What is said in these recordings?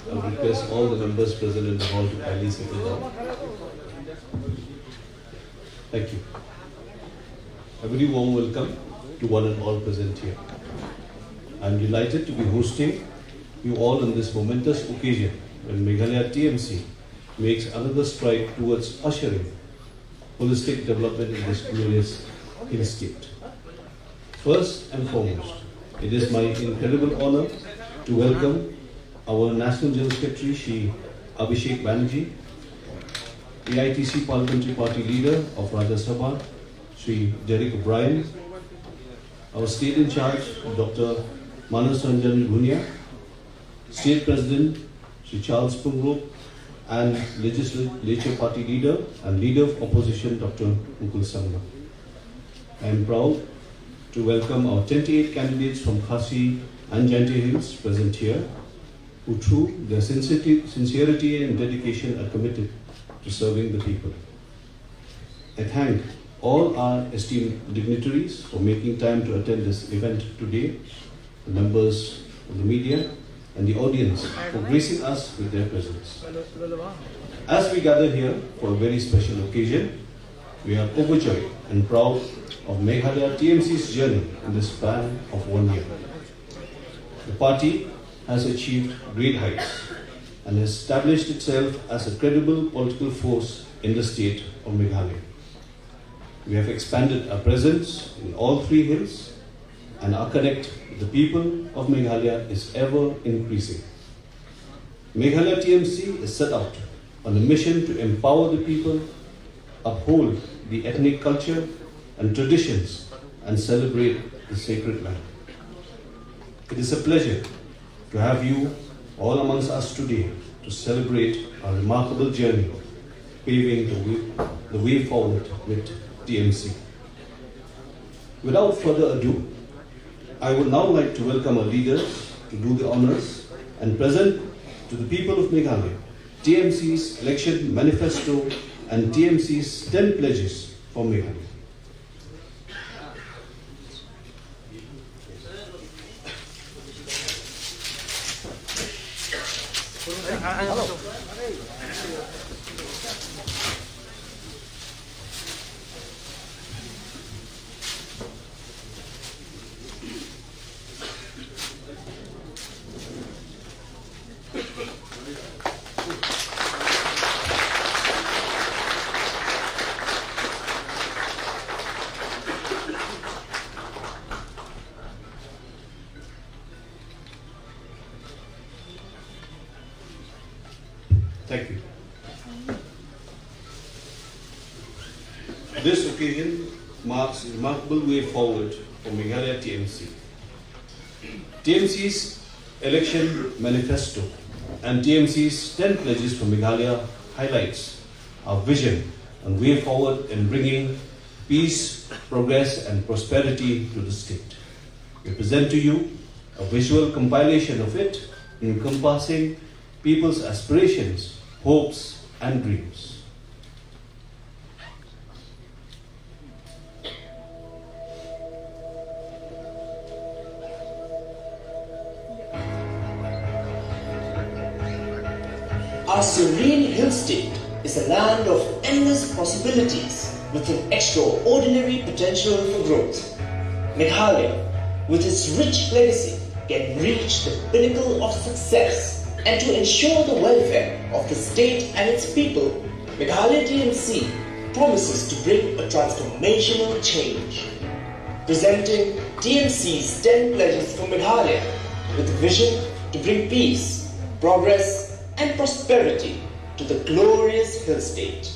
I would request all the members present in the hall to kindly settle down. Thank you. A very warm welcome to one and all present here. I am delighted to be hosting you all on this momentous occasion when Meghalaya TMC makes another stride towards ushering holistic development in this glorious hill state. First and foremost, it is my incredible honor to welcome our National General Secretary, Shri Abhishek Banerjee, AITC Parliamentary Party Leader of Rajya Sabha, Shri Derek O'Brien, our State in Charge, Dr. Manas Ranjan Gunia, State President, Shri Charles Pungrop, and Legislature Party Leader and Leader of Opposition, Dr. Mukul Sangma. I am proud to welcome our 28 candidates from Khasi and Jaintia Hills present here, who through their sincerity and dedication are committed to serving the people. I thank all our esteemed dignitaries for making time to attend this event today, the members of the media and the audience for gracing us with their presence. As we gather here for a very special occasion, we are overjoyed and proud of Meghalaya TMC's journey in the span of 1 year. The party has achieved great heights and established itself as a credible political force in the state of Meghalaya. We have expanded our presence in all 3 hills, and our connect with the people of Meghalaya is ever increasing. Meghalaya TMC is set out on a mission to empower the people, uphold the ethnic culture and traditions, and celebrate the sacred land. It is a pleasure to have you all amongst us today to celebrate our remarkable journey, paving the way forward with TMC. Without further ado, I would now like to welcome our leaders to do the honors and present to the people of Meghalaya TMC's election manifesto and TMC's 10 pledges for Meghalaya. Thank you. This occasion marks a remarkable way forward for Meghalaya TMC. TMC's election manifesto and TMC's 10 pledges for Meghalaya highlights our vision and way forward in bringing peace, progress and prosperity to the state. We present to you a visual compilation of it encompassing people's aspirations, hopes and dreams. Our serene hill state is a land of endless possibilities with an extraordinary potential for growth. Meghalaya, with its rich legacy, can reach the pinnacle of success. And to ensure the welfare of the state and its people, Meghalaya TMC promises to bring a transformational change. Presenting TMC's 10 pledges for Meghalaya with a vision to bring peace, progress and prosperity to the glorious hill state.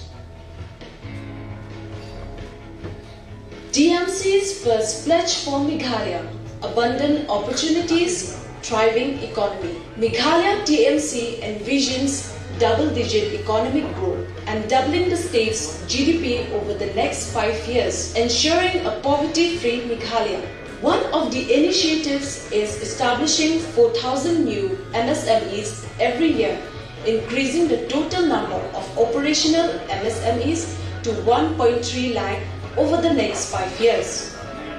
TMC's first pledge for Meghalaya: abundant opportunities, thriving economy. Meghalaya TMC envisions double-digit economic growth and doubling the state's GDP over the next 5 years, ensuring a poverty-free Meghalaya. One of the initiatives is establishing 4,000 new MSMEs every year, increasing the total number of operational MSMEs to 1.3 lakh over the next 5 years.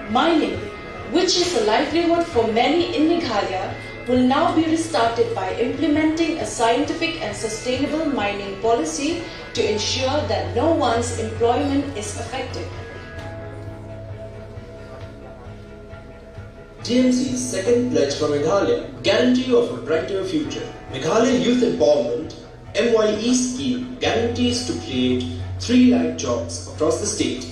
Mining, which is a livelihood for many in Meghalaya, will now be restarted by implementing a scientific and sustainable mining policy to ensure that no one's employment is affected. TMC's second pledge for Meghalaya, Guarantee of a Brighter Future. Meghalaya Youth Empowerment MYE scheme guarantees to create 3 lakh jobs across the state,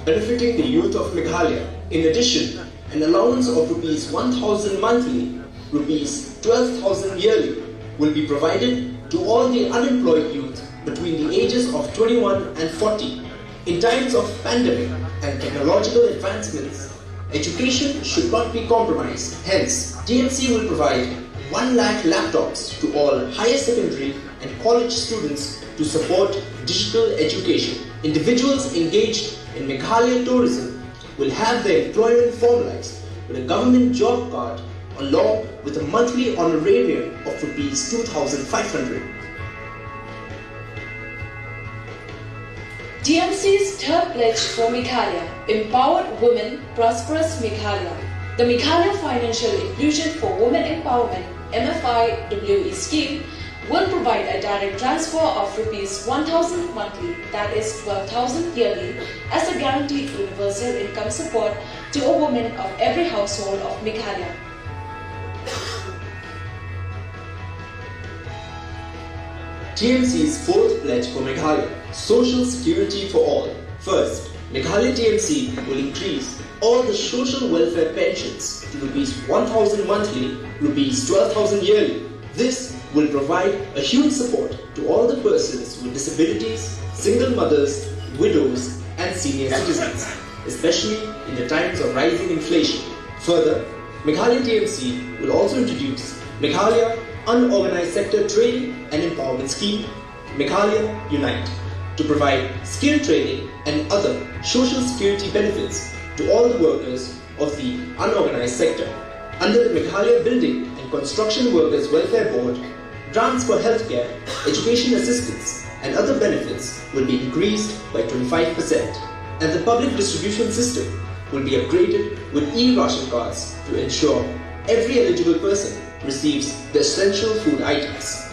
benefiting the youth of Meghalaya. In addition, an allowance of Rs 1,000 monthly, Rs 12,000 yearly will be provided to all the unemployed youth between the ages of 21 and 40. In times of pandemic and technological advancements, education should not be compromised. Hence, TMC will provide 1 lakh laptops to all higher secondary and college students to support digital education. Individuals engaged in Meghalaya tourism will have their employment formalized with a government job card along with a monthly honorarium of Rs 2,500. TMC's third pledge for Meghalaya, Empowered Women, Prosperous Meghalaya. The Meghalaya Financial Inclusion for Women Empowerment MFIWE scheme will provide a direct transfer of Rs 1,000 monthly, that is 12,000 yearly, as a guaranteed universal income support to a woman of every household of Meghalaya. TMC's fourth pledge for Meghalaya, Social Security for All. First, Meghalaya TMC will increase all the social welfare pensions to Rs 1,000 monthly, Rs 12,000 yearly. This will provide a huge support to all the persons with disabilities, single mothers, widows and senior citizens, especially in the times of rising inflation. Further, Meghalaya TMC will also introduce Meghalaya Unorganized Sector Training and Empowerment Scheme, Meghalaya Unite, to provide skill training and other social security benefits to all the workers of the unorganized sector. Under the Meghalaya Building and Construction Workers Welfare Board, grants for healthcare, education assistance and other benefits will be increased by 25%, and the public distribution system will be upgraded with e-ration cards to ensure every eligible person receives the essential food items.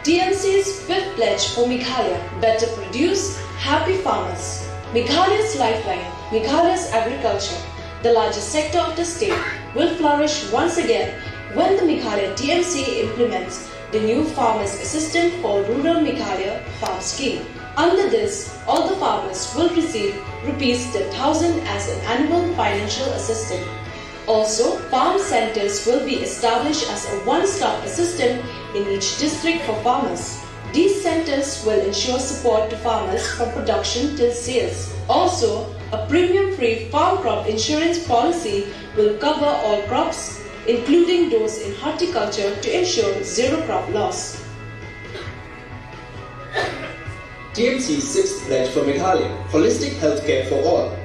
TMC's fifth pledge for Meghalaya, Better Produce, Happy Farmers. Meghalaya's lifeline, Meghalaya's agriculture, the largest sector of the state, will flourish once again when the Meghalaya TMC implements the new Farmers Assistant for Rural Meghalaya Farm Scheme. Under this, all the farmers will receive Rs 10,000 as an annual financial assistance. Also, farm centers will be established as a one-stop assistant in each district for farmers. These centers will ensure support to farmers from production till sales. Also, a premium-free farm crop insurance policy will cover all crops, including those in horticulture, to ensure zero crop loss. TMC's sixth pledge for Meghalaya, Holistic Healthcare for All.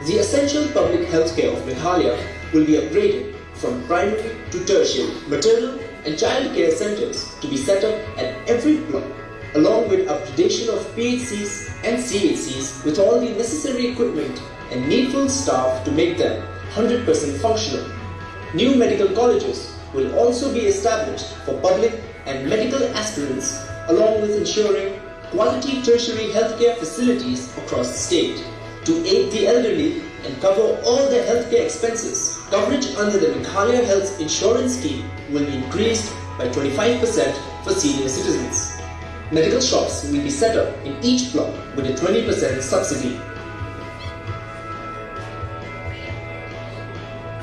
The essential public healthcare of Meghalaya will be upgraded from primary to tertiary, maternal and child care centers to be set up at every block, along with upgradation of PHCs and CHCs with all the necessary equipment and needful staff to make them 100% functional. New medical colleges will also be established for public and medical aspirants, along with ensuring quality tertiary healthcare facilities across the state. To aid the elderly and cover all their healthcare expenses, coverage under the Meghalaya Health Insurance Scheme will be increased by 25% for senior citizens. Medical shops will be set up in each block with a 20% subsidy.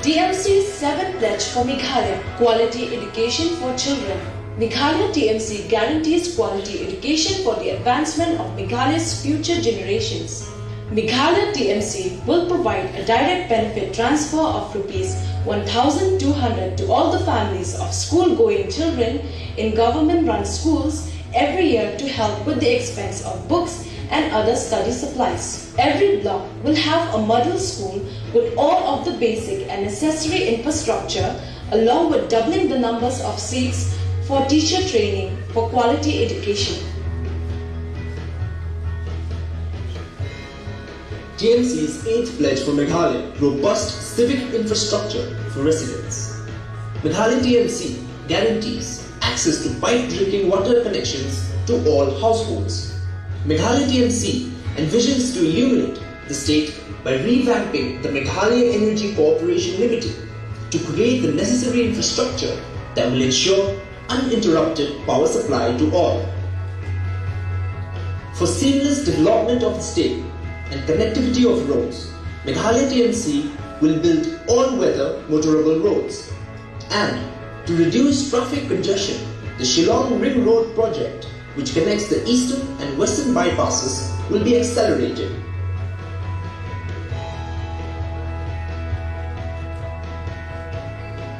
TMC's seventh pledge for Meghalaya, Quality Education for Children. Meghalaya TMC guarantees quality education for the advancement of Meghalaya's future generations. Meghalaya TMC will provide a direct benefit transfer of Rs 1,200 to all the families of school-going children in government-run schools every year to help with the expense of books and other study supplies. Every block will have a model school with all of the basic and necessary infrastructure, along with doubling the numbers of seats for teacher training for quality education. TMC's 8th pledge for Meghalaya, robust civic infrastructure for residents. Meghalaya TMC guarantees access to pipe drinking water connections to all households. Meghalaya TMC envisions to illuminate the state by revamping the Meghalaya Energy Corporation Limited to create the necessary infrastructure that will ensure uninterrupted power supply to all. For seamless development of the state and connectivity of roads, Meghalaya TMC will build all-weather motorable roads. And to reduce traffic congestion, the Shillong Ring Road project, which connects the eastern and western bypasses, will be accelerated.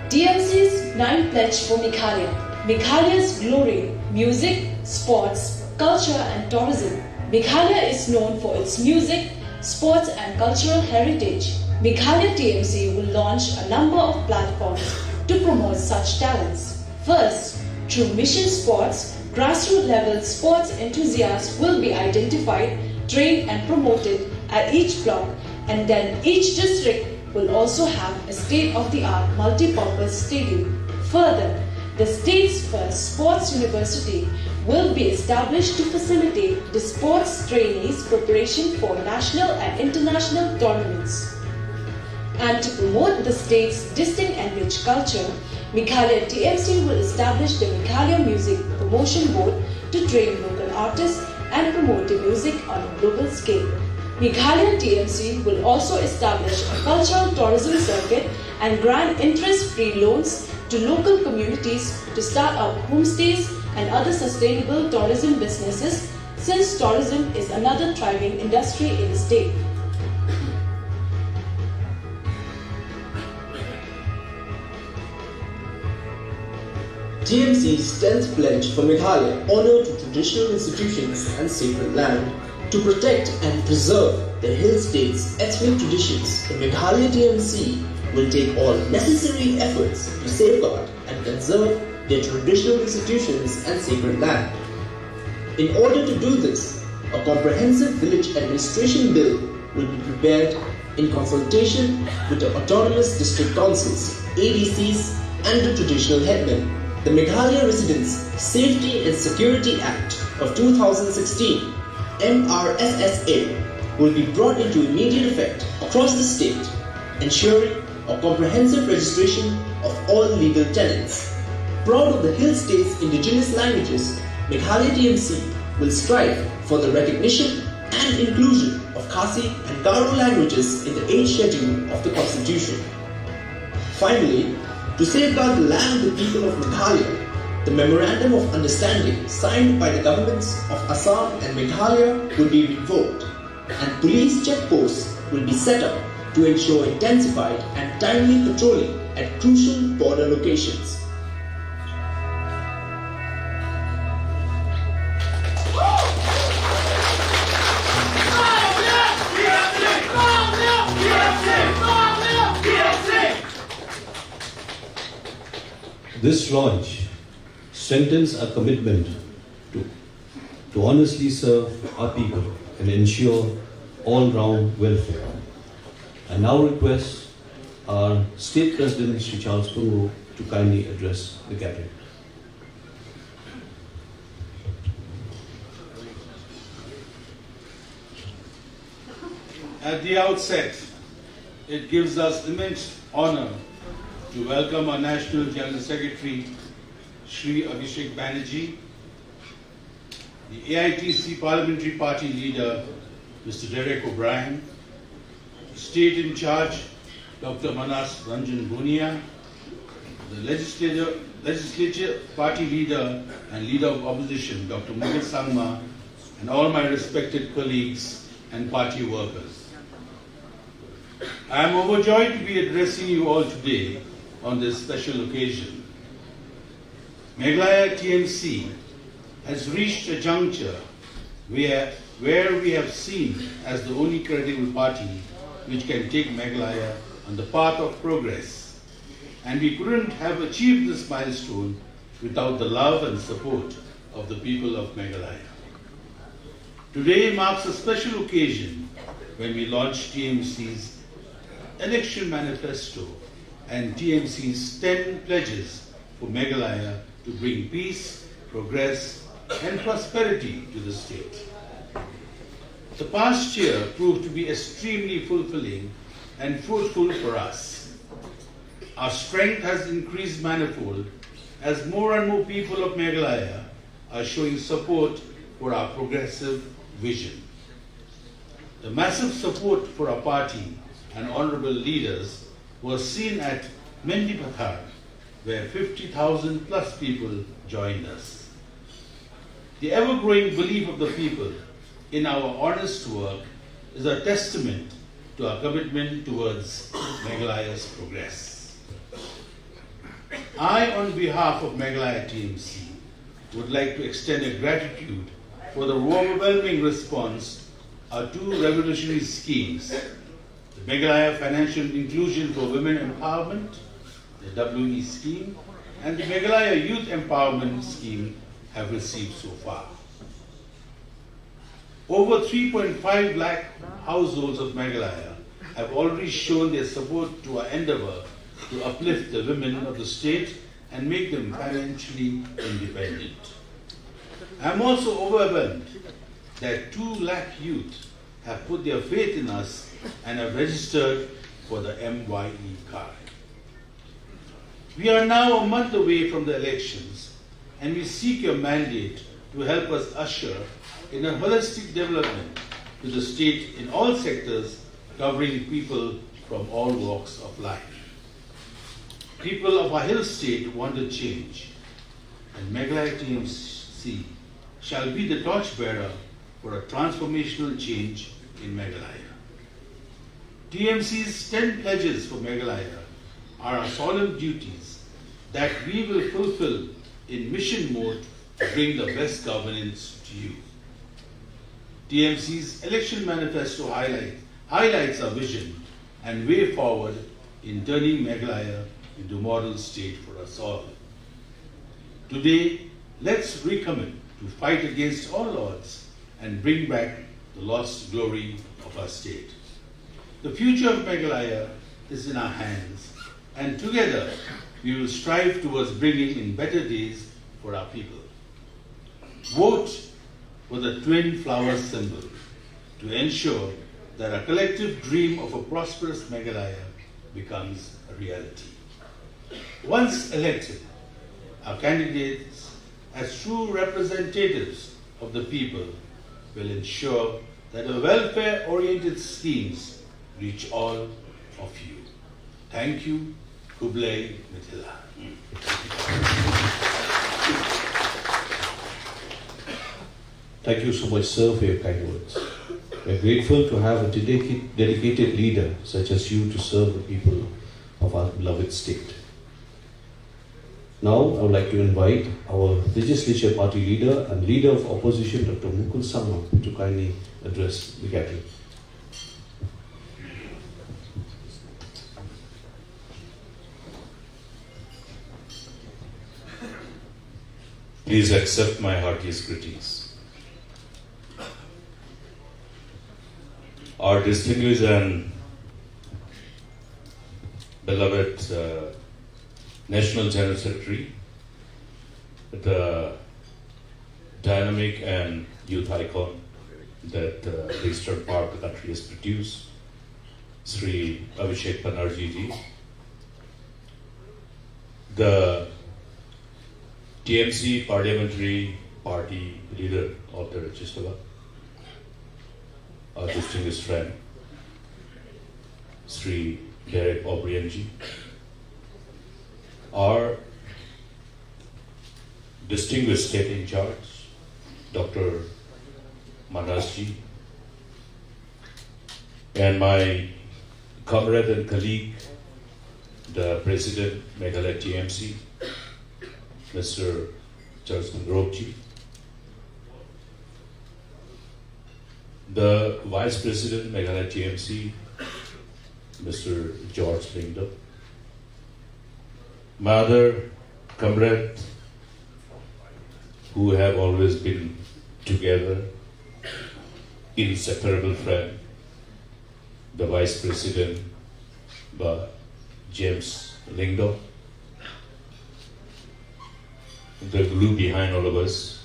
TMC's 9th pledge for Meghalaya. Meghalaya's glory, music, sports, culture and tourism. Meghalaya is known for its music, sports and cultural heritage. Meghalaya TMC will launch a number of platforms to promote such talents. First, through Mission Sports, grassroots level sports enthusiasts will be identified, trained and promoted at each block, and then each district will also have a state-of-the-art multi-purpose stadium. Further, the state's first sports university will be established to facilitate the sports trainees' preparation for national and international tournaments. And to promote the state's distinct and rich culture, Meghalaya TMC will establish the Meghalaya Music Promotion Board to train local artists and promote the music on a global scale. Meghalaya TMC will also establish a cultural tourism circuit and grant interest-free loans to local communities to start up homestays and other sustainable tourism businesses, since tourism is another thriving industry in the state. TMC's 10th pledge for Meghalaya, honor to traditional institutions and sacred land. To protect and preserve the hill state's ethnic traditions, the Meghalaya TMC will take all necessary efforts to safeguard and conserve their traditional institutions and sacred land. In order to do this, a comprehensive village administration bill will be prepared in consultation with the autonomous district councils, ADCs, and the traditional headmen. The Meghalaya Residents Safety and Security Act of 2016 MRSSA will be brought into immediate effect across the state, ensuring a comprehensive registration of all legal tenants. Proud of the Hill State's indigenous languages, Meghalaya TMC will strive for the recognition and inclusion of Khasi and Garo languages in the 8th schedule of the Constitution. Finally, to safeguard the land of the people of Meghalaya, the Memorandum of Understanding signed by the governments of Assam and Meghalaya will be revoked, and police checkposts will be set up to ensure intensified and timely patrolling at crucial border locations. This launch strengthens our commitment to honestly serve our people and ensure all-round welfare. I now request our State President, Sri Charles Pungo, to kindly address the Cabinet. At the outset, it gives us immense honor to welcome our National General Secretary, Shri Abhishek Banerjee, the AITC Parliamentary Party Leader, Mr. Derek O'Brien, the State in Charge, Dr. Manas Ranjan Bhunia, the Legislature Party Leader and Leader of Opposition, Dr. Mukesh Sangma, and all my respected colleagues and party workers. I am overjoyed to be addressing you all today on this special occasion. Meghalaya TMC has reached a juncture where we have seen as the only credible party which can take Meghalaya on the path of progress. And we couldn't have achieved this milestone without the love and support of the people of Meghalaya. Today marks a special occasion when we launched TMC's election manifesto and TMC's 10 pledges for Meghalaya to bring peace, progress, and prosperity to the state. The past year proved to be extremely fulfilling and fruitful for us. Our strength has increased manifold as more and more people of Meghalaya are showing support for our progressive vision. The massive support for our party and honorable leaders was seen at Mendipathar, where 50,000 plus people joined us. The ever-growing belief of the people in our honest work is a testament to our commitment towards Meghalaya's progress. I, on behalf of Meghalaya TMC, would like to extend a gratitude for the overwhelming response our two revolutionary schemes, the Meghalaya Financial Inclusion for Women Empowerment, the WE scheme, and the Meghalaya Youth Empowerment scheme have received so far. Over 3.5 lakh households of Meghalaya have already shown their support to our endeavor to uplift the women of the state and make them financially independent. I am also overwhelmed that 2 lakh youth have put their faith in us and have registered for the MYE card. We are now a month away from the elections, and we seek your mandate to help us usher in a holistic development to the state in all sectors, covering people from all walks of life. People of our hill state want a change, and Meghalaya TMC shall be the torchbearer for a transformational change in Meghalaya. TMC's 10 pledges for Meghalaya are our solemn duties that we will fulfill in mission mode to bring the best governance to you. TMC's election manifesto highlights our vision and way forward in turning Meghalaya into a model state for us all. Today, let's recommit to fight against all odds and bring back the lost glory of our state. The future of Meghalaya is in our hands, and together we will strive towards bringing in better days for our people. Vote for the twin flower symbol to ensure that our collective dream of a prosperous Meghalaya becomes a reality. Once elected, our candidates, as true representatives of the people, will ensure that the welfare-oriented schemes reach all of you. Thank you. Kublai Mithila. Thank you so much, sir, for your kind words. We are grateful to have a dedicated leader such as you to serve the people of our beloved state. Now, I would like to invite our legislature party leader and leader of opposition, Dr. Mukul Sangma, to kindly address the gathering. Please accept my heartiest greetings. Our distinguished and beloved National General Secretary, the dynamic and youth icon that the eastern part of the country has produced, Sri Abhishek Banerjee ji, the TMC parliamentary party leader of the Rajya Sabha, our distinguished friend, Sri Derek O'Brien ji, our distinguished state in charge, Dr. Manas ji, and my comrade and colleague, the President Meghalaya TMC, Mr. Charles Mangrove ji, the Vice President Meghalaya TMC, Mr. George Lingdom, my other comrade who have always been together, inseparable friend, the Vice President, James Lingdo, the glue behind all of us,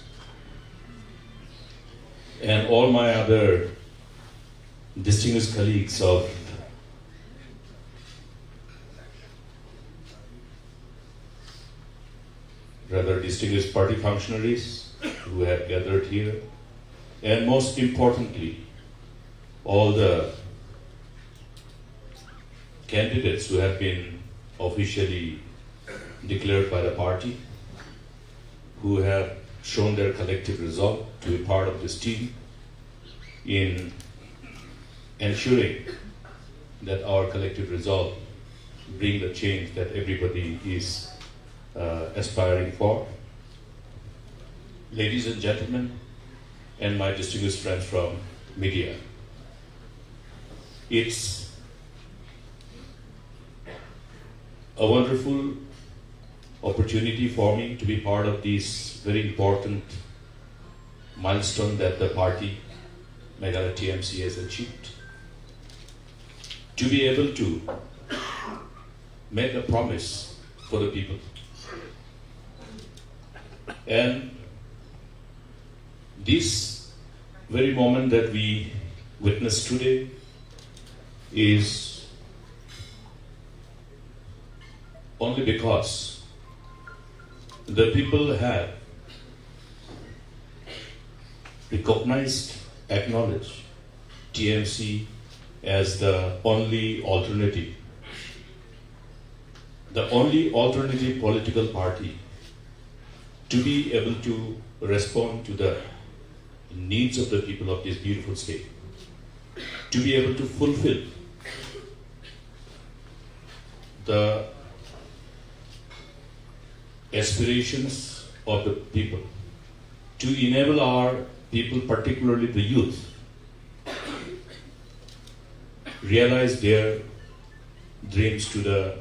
and all my other distinguished colleagues of rather distinguished party functionaries who have gathered here, and most importantly, all the candidates who have been officially declared by the party, who have shown their collective resolve to be part of this team in ensuring that our collective resolve bring the change that everybody is aspiring for. Ladies and gentlemen, and my distinguished friends from media, it's a wonderful opportunity for me to be part of this very important milestone that the party, Meghalaya TMC, has achieved. To be able to make a promise for the people. And this very moment that we witness today is only because the people have recognized, acknowledged TMC as the only alternative political party to be able to respond to the needs of the people of this beautiful state, to be able to fulfill the aspirations of the people, to enable our people, particularly the youth, realize their dreams to the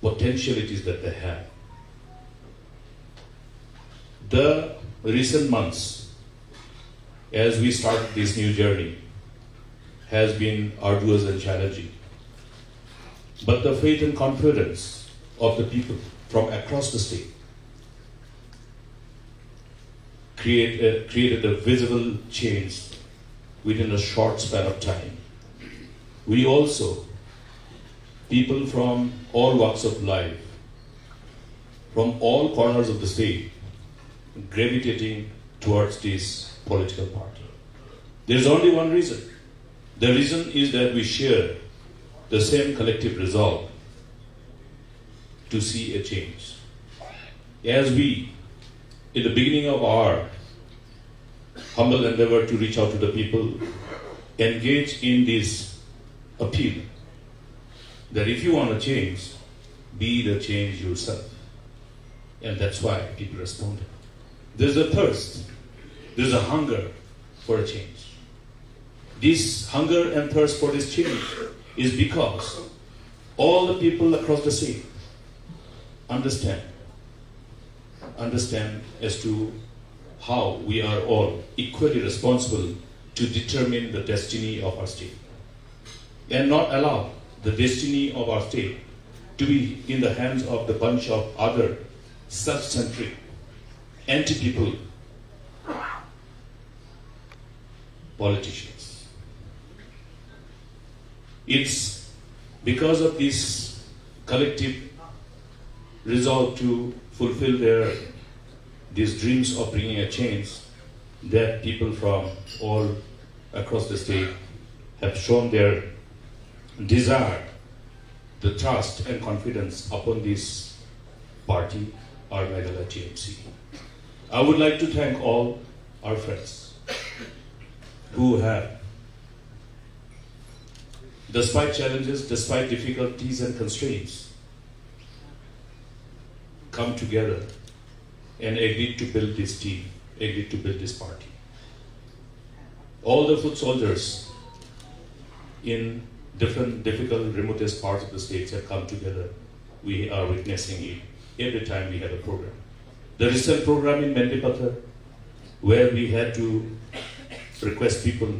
potentialities that they have. The recent months, as we start this new journey, has been arduous and challenging. But the faith and confidence of the people from across the state created a visible change within a short span of time. We also, people from all walks of life, from all corners of the state, gravitating towards this political party. There is only one reason. The reason is that we share the same collective resolve to see a change. As we, in the beginning of our humble endeavor to reach out to the people, engage in this appeal that if you want to change, be the change yourself. And that's why people responded. There's a thirst, there's a hunger for a change. This hunger and thirst for this change is because all the people across the state understand as to how we are all equally responsible to determine the destiny of our state and not allow the destiny of our state to be in the hands of the bunch of other self-centric, anti-people politicians. It's because of this collective resolve to fulfill these dreams of bringing a change that people from all across the state have shown their desire, the trust and confidence upon this party, our Meghalaya TMC. I would like to thank all our friends who have, despite challenges, despite difficulties and constraints, come together and agreed to build this team, agreed to build this party. All the foot soldiers in different difficult, remotest parts of the states have come together. We are witnessing it every time we have a program. The recent program in Manifesto, where we had to request people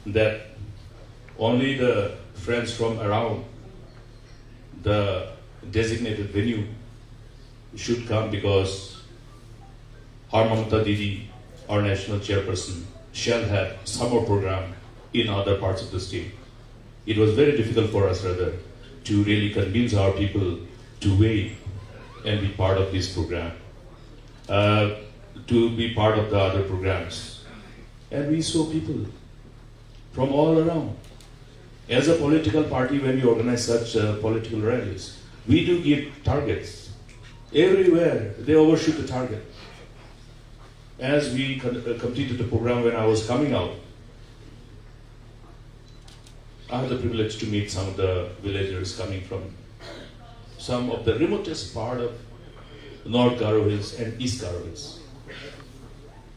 that only the friends from around the designated venue should come, because our Mamata Didi, our national chairperson, shall have summer program in other parts of the state. It was very difficult for us, rather, to really convince our people to wait and be part of this program, to be part of the other programs. And we saw people from all around. As a political party, when we organize such political rallies, we do give targets. Everywhere, they overshoot the target. As we completed the program, when I was coming out, I had the privilege to meet some of the villagers coming from some of the remotest part of North Garo Hills and East Garo Hills.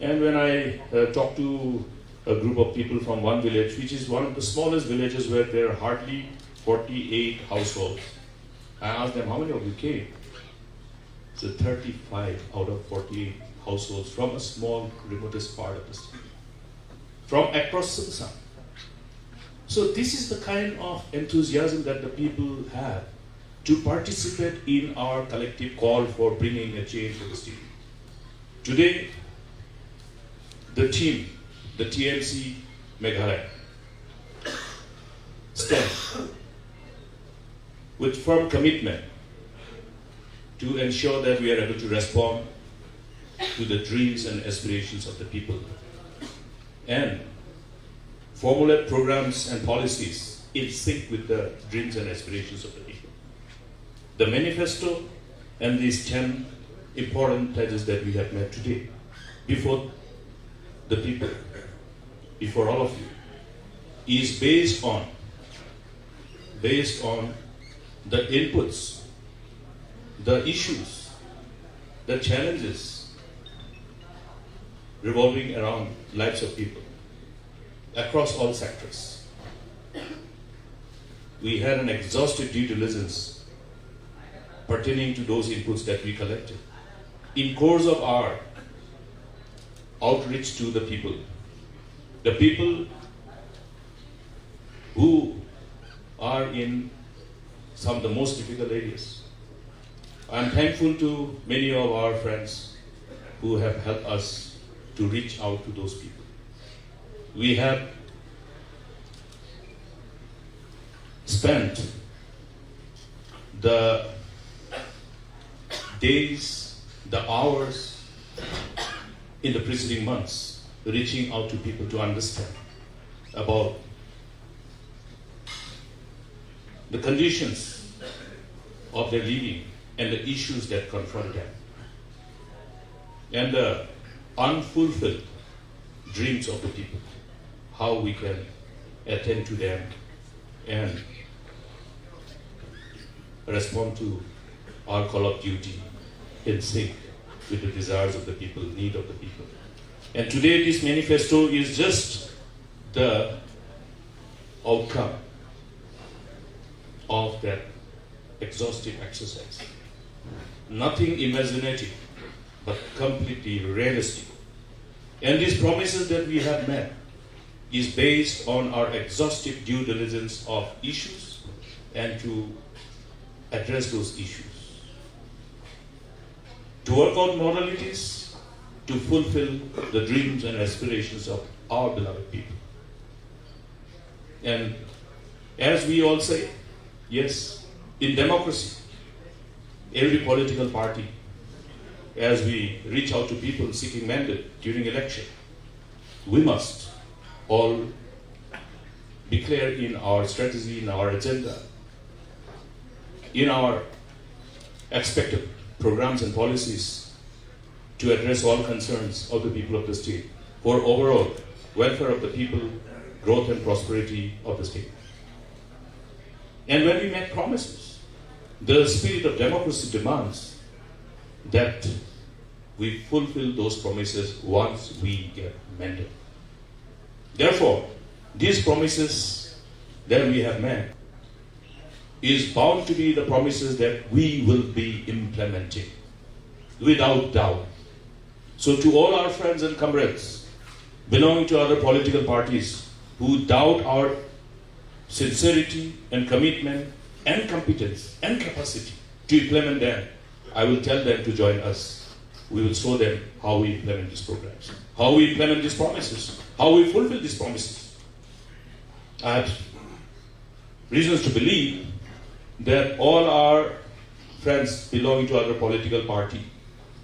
And when I talked to a group of people from one village, which is one of the smallest villages where there are hardly 48 households, I asked them, how many of you came? So 35 out of 48 households from a small, remotest part of the state, from across Samsung. So this is the kind of enthusiasm that the people have to participate in our collective call for bringing a change to the state. Today, the team, the TMC Meghalaya, stand with firm commitment to ensure that we are able to respond to the dreams and aspirations of the people and formulate programs and policies in sync with the dreams and aspirations of the people. The manifesto and these 10 important pledges that we have made today before the people, before all of you, is based on the inputs, the issues, the challenges revolving around lives of people across all sectors. We had an exhaustive due diligence pertaining to those inputs that we collected in course of our outreach to the people who are in some of the most difficult areas. I am thankful to many of our friends who have helped us to reach out to those people. We have spent the days, the hours in the preceding months reaching out to people to understand about the conditions of their living and the issues that confront them, and the unfulfilled dreams of the people, how we can attend to them and respond to our call of duty in sync with the desires of the people, need of the people. And today this manifesto is just the outcome of that exhaustive exercise. Nothing imaginative, but completely realistic. And these promises that we have made is based on our exhaustive due diligence of issues and to address those issues. To work out modalities to fulfill the dreams and aspirations of our beloved people. And as we all say, yes, in democracy, every political party, as we reach out to people seeking mandate during election, we must all be clear in our strategy, in our agenda, in our expected programs and policies to address all concerns of the people of the state for overall welfare of the people, growth and prosperity of the state. And when we make promises, the spirit of democracy demands that we fulfill those promises once we get mandate. Therefore, these promises that we have made is bound to be the promises that we will be implementing without doubt. So to all our friends and comrades belonging to other political parties who doubt our sincerity and commitment and competence and capacity to implement them, I will tell them to join us. We will show them how we implement these programs, how we implement these promises, how we fulfill these promises. I have reasons to believe that all our friends belonging to other political party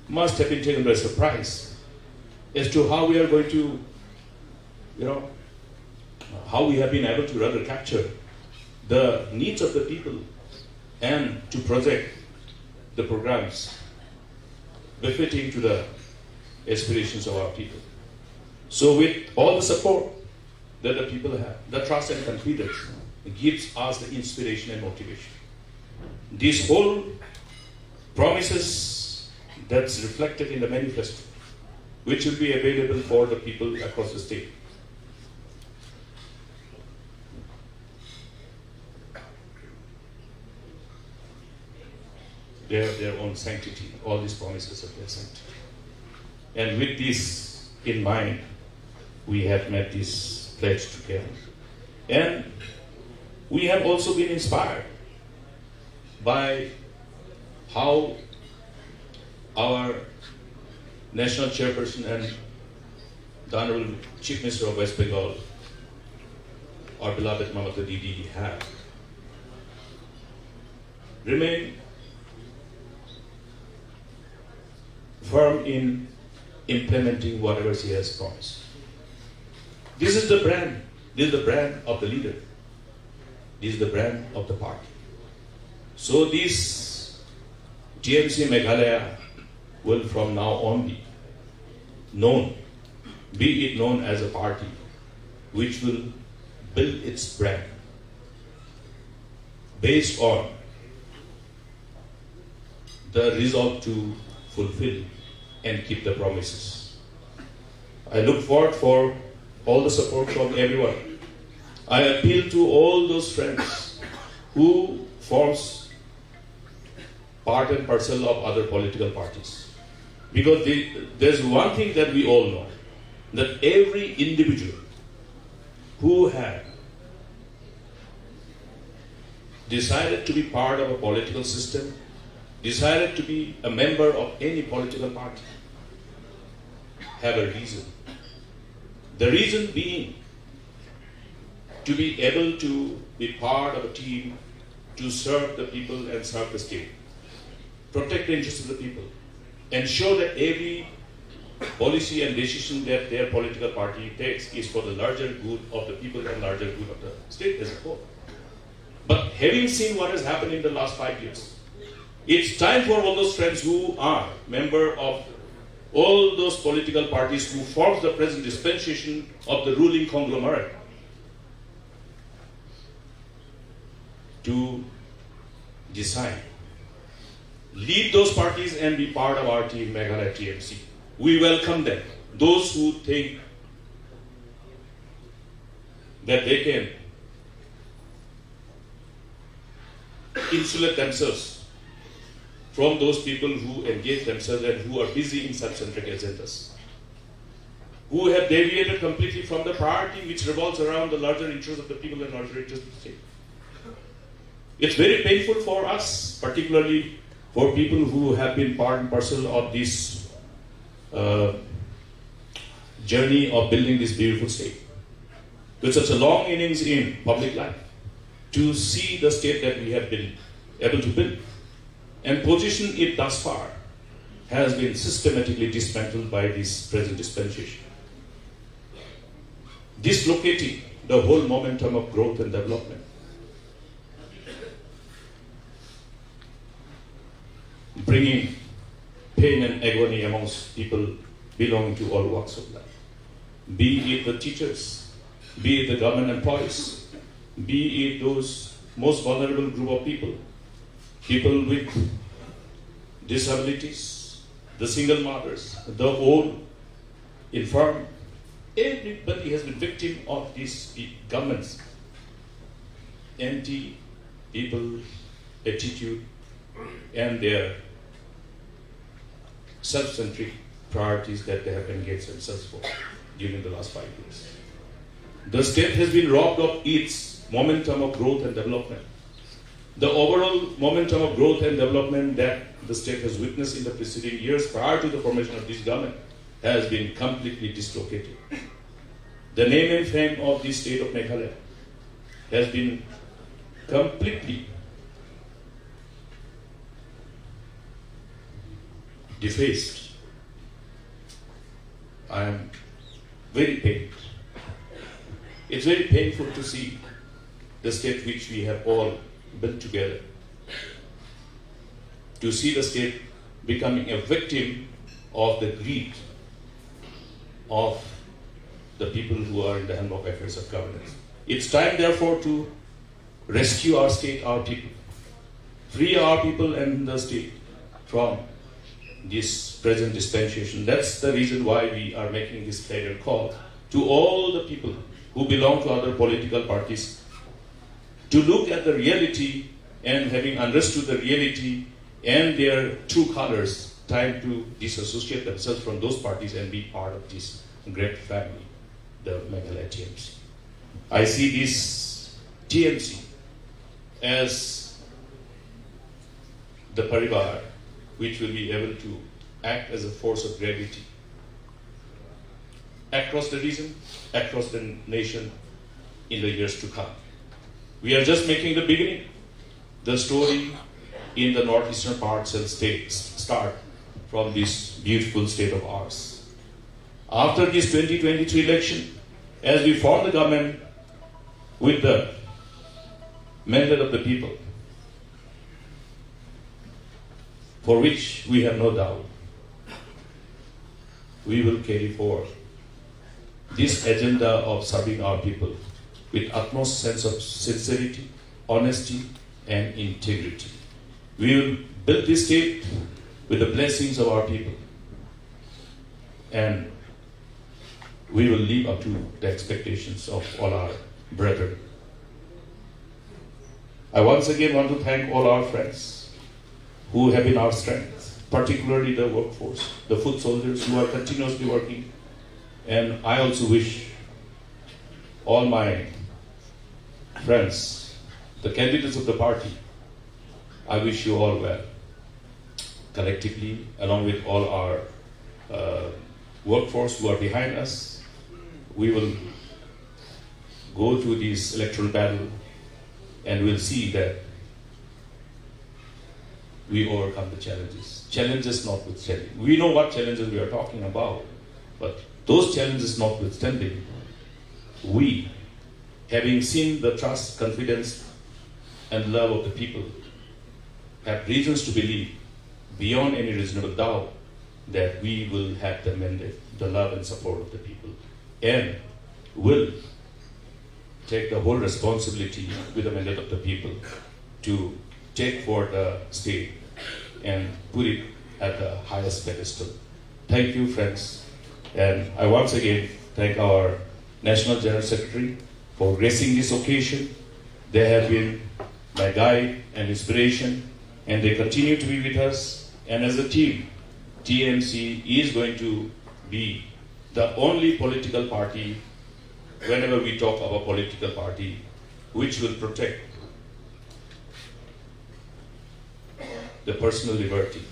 must have been taken by surprise as to how we are going to, how we have been able to rather capture the needs of the people and to project the programs befitting to the aspirations of our people. So with all the support that the people have, the trust and confidence gives us the inspiration and motivation. These whole promises that's reflected in the manifesto, which will be available for the people across the state. They have their own sanctity. All these promises have their sanctity. And with this in mind, we have made this pledge together. And we have also been inspired by how our national chairperson and the Honorable Chief Minister of West Bengal, our beloved Mamata Didi, have remained firm in implementing whatever she has promised. This is the brand. This is the brand of the leader. This is the brand of the party. So this TMC Meghalaya will from now on be it known as a party which will build its brand based on the resolve to fulfill and keep the promises. I look forward for all the support from everyone. I appeal to all those friends who forms part and parcel of other political parties. Because there's one thing that we all know, that every individual who had decided to be part of a political system, decided to be a member of any political party, have a reason. The reason being to be able to be part of a team to serve the people and serve the state, protect the interests of the people, ensure that every policy and decision that their political party takes is for the larger good of the people and larger good of the state as a whole. But having seen what has happened in the last 5 years, it's time for all those friends who are member of all those political parties who form the present dispensation of the ruling conglomerate to decide. Lead those parties and be part of our team, Meghalaya TMC. We welcome them. Those who think that they can insulate themselves from those people who engage themselves and who are busy in self-centric agendas, who have deviated completely from the priority which revolves around the larger interests of the people and larger interests of the state. It's very painful for us, particularly for people who have been part and parcel of this journey of building this beautiful state, with such a long innings in public life, to see the state that we have been able to build and position it thus far has been systematically dismantled by this present dispensation, dislocating the whole momentum of growth and development. Bringing pain and agony amongst people belonging to all walks of life. Be it the teachers, be it the government employees, be it those most vulnerable group of people, people with disabilities, the single mothers, the old, infirm. Everybody has been victim of these government's anti-people attitude and their self-centric priorities that they have engaged themselves for during the last 5 years. the state has been robbed of its momentum of growth and development. The overall momentum of growth and development that the state has witnessed in the preceding years prior to the formation of this government has been completely dislocated. The name and fame of the state of Meghalaya has been completely defaced. I am very pained. It's very painful to see the state which we have all built together, to see the state becoming a victim of the greed of the people who are in the helm of affairs of governance. It's time, therefore, to rescue our state, our people, free our people and the state from this present dispensation. That's the reason why we are making this clarion call to all the people who belong to other political parties to look at the reality, and having understood the reality and their true colors, time to disassociate themselves from those parties and be part of this great family, the Meghalaya TMC. I see this TMC as the parivar which will be able to act as a force of gravity across the region, across the nation in the years to come. We are just making the beginning. The story in the northeastern parts of states start from this beautiful state of ours. After this 2023 election, as we form the government with the mandate of the people, for which we have no doubt, we will carry forward this agenda of serving our people with utmost sense of sincerity, honesty, and integrity. We will build this state with the blessings of our people, and we will live up to the expectations of all our brethren. I once again want to thank all our friends who have been our strength, particularly the workforce, the foot soldiers who are continuously working. And I also wish all my friends, the candidates of the party, I wish you all well. Collectively, along with all our workforce who are behind us, we will go through this electoral battle and we'll see that we overcome the challenges. Challenges notwithstanding. We know what challenges we are talking about, but those challenges notwithstanding, we, having seen the trust, confidence, and love of the people, have reasons to believe, beyond any reasonable doubt, that we will have the mandate, the love and support of the people, and will take the whole responsibility with the mandate of the people to take forward the state and put it at the highest pedestal. Thank you, friends. And I once again thank our National General Secretary for gracing this occasion. They have been my guide and inspiration, and they continue to be with us. And as a team, TMC is going to be the only political party, whenever we talk about political party, which will protect the personal liberty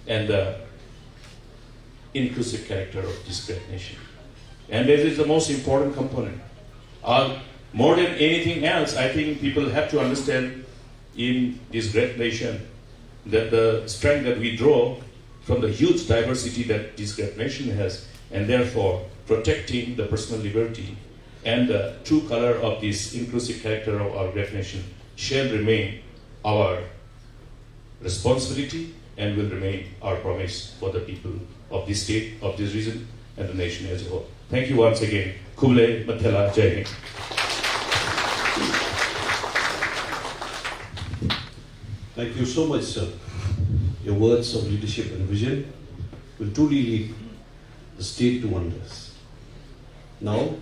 and the inclusive character of this great nation. And that is the most important component. More than anything else, I think people have to understand in this great nation that the strength that we draw from the huge diversity that this great nation has, and therefore protecting the personal liberty and the true color of this inclusive character of our great nation shall remain our responsibility and will remain our promise for the people of this state, of this region, and the nation as a whole. Thank you once again. Kuble Mathela Jai Hind. Thank you so much, sir. Your words of leadership and vision will truly lead the state to wonders. Now,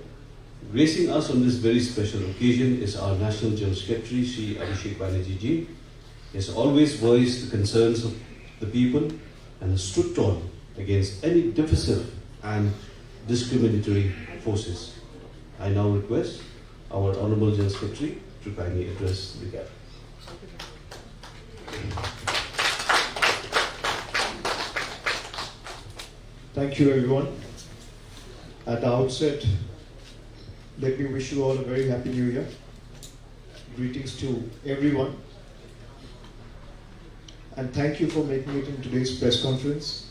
gracing us on this very special occasion is our National General Secretary, Shri Abhishek Banerjee ji. He has always voiced the concerns of the people and has stood tall against any divisive and discriminatory forces. I now request our Honorable General Secretary to kindly address the gathering. Thank you, everyone. At the outset, let me wish you all a very happy new year. Greetings to everyone. And thank you for making it in today's press conference.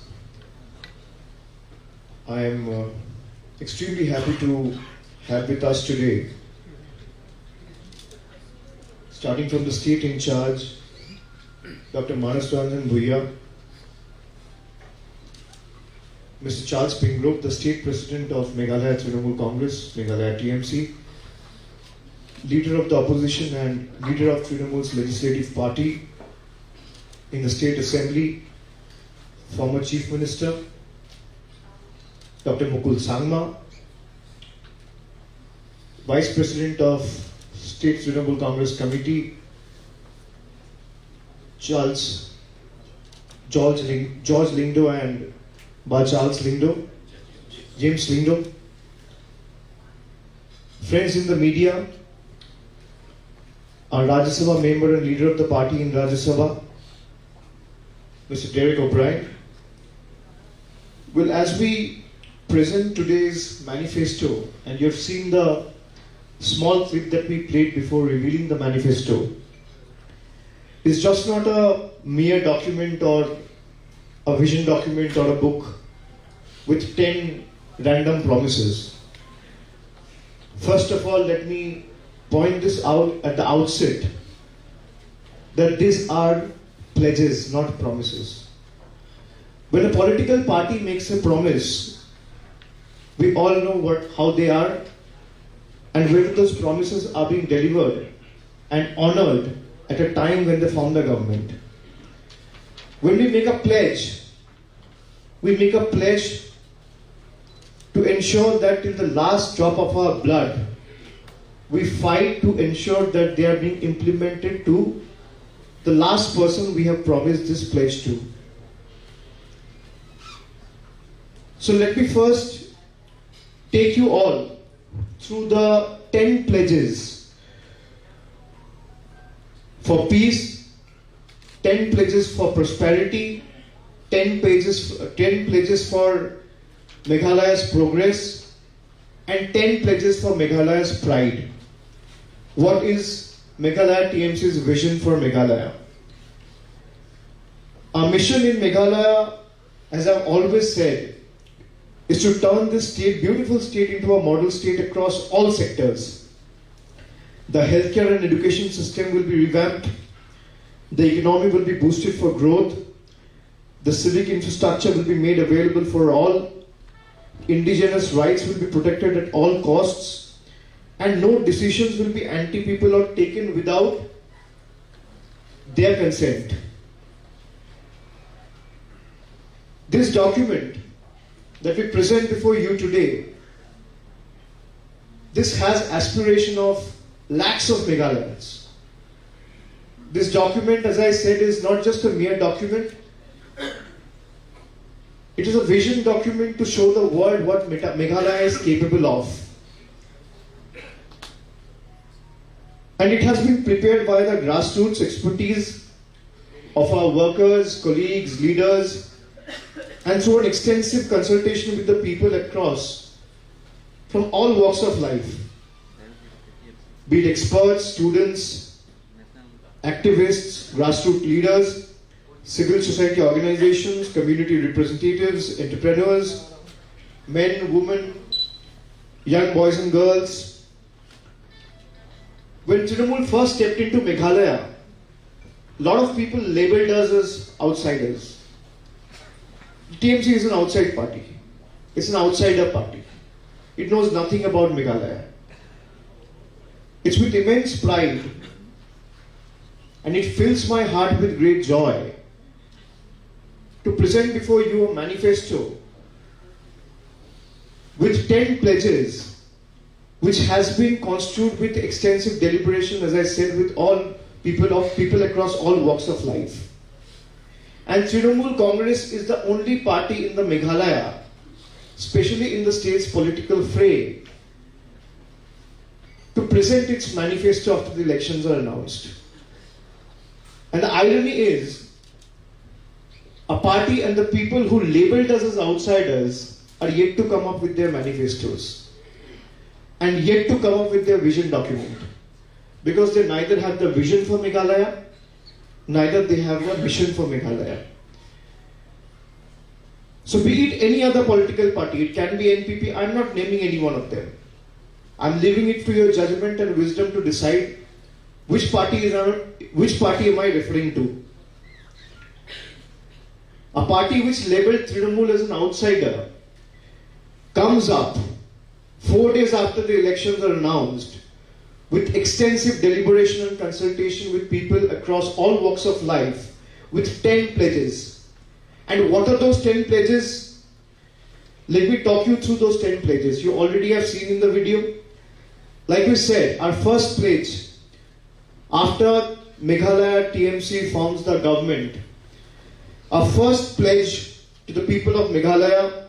I am extremely happy to have with us today, starting from the state in charge, Dr. Manas Ranjan Bhuiya, Mr. Charles Pingrove, the State President of Meghalaya Trinamool Congress, Meghalaya TMC, Leader of the Opposition and Leader of Trinamool's Legislative Party in the State Assembly, former Chief Minister, Dr. Mukul Sangma, Vice President of State Trinamool Congress Committee, George Lindo and Charles Lindo, James Lindo, friends in the media, our Rajya Sabha member and leader of the party in Rajya Sabha, Mr. Derek O'Brien. Well, as we present today's manifesto, and you have seen the small clip that we played before revealing the manifesto, it's just not a mere document or a vision document or a book with 10 random promises. First of all, let me point this out at the outset that these are pledges, not promises. When a political party makes a promise, we all know how they are and whether those promises are being delivered and honored at a time when they form the government. When we make a pledge to ensure that till the last drop of our blood, we fight to ensure that they are being implemented to the last person we have promised this pledge to. So let me first take you all through the 10 pledges for peace, 10 pledges for prosperity, 10 pledges for Meghalaya's progress, and 10 pledges for Meghalaya's pride. What is Meghalaya TMC's vision for Meghalaya? Our mission in Meghalaya, as I've always said, is to turn this state, beautiful state, into a model state across all sectors. The healthcare and education system will be revamped. The economy will be boosted for growth. The civic infrastructure will be made available for all. Indigenous rights will be protected at all costs. And no decisions will be anti-people or taken without their consent. This document that we present before you today, this has aspiration of lakhs of Meghalayans. This document, as I said, is not just a mere document. It is a vision document to show the world what Meghalaya is capable of. And it has been prepared by the grassroots expertise of our workers, colleagues, leaders, and through an extensive consultation with the people across from all walks of life, be it experts, students, activists, grassroots leaders, civil society organizations, community representatives, entrepreneurs, men, women, young boys and girls. When Trinamool first stepped into Meghalaya, a lot of people labeled us as outsiders. TMC is an outside party. It's an outsider party. It knows nothing about Meghalaya. It's with immense pride, and it fills my heart with great joy to present before you a manifesto with 10 pledges, which has been construed with extensive deliberation, as I said, with all people across all walks of life. And Trinamool Congress is the only party in the Meghalaya, especially in the state's political fray, to present its manifesto after the elections are announced. And the irony is, a party and the people who labeled us as outsiders are yet to come up with their manifestos and yet to come up with their vision document, because they neither have the vision for Meghalaya, neither they have a mission for Meghalaya. So be it any other political party, it can be NPP, I'm not naming any one of them. I'm leaving it to your judgment and wisdom to decide which party am I referring to. A party which labeled Trinamool as an outsider comes up 4 days after the elections are announced with extensive deliberation and consultation with people across all walks of life with 10 pledges. And what are those 10 pledges? Let me talk you through those 10 pledges. You already have seen in the video. Like we said, our first pledge, after Meghalaya TMC forms the government, our first pledge to the people of Meghalaya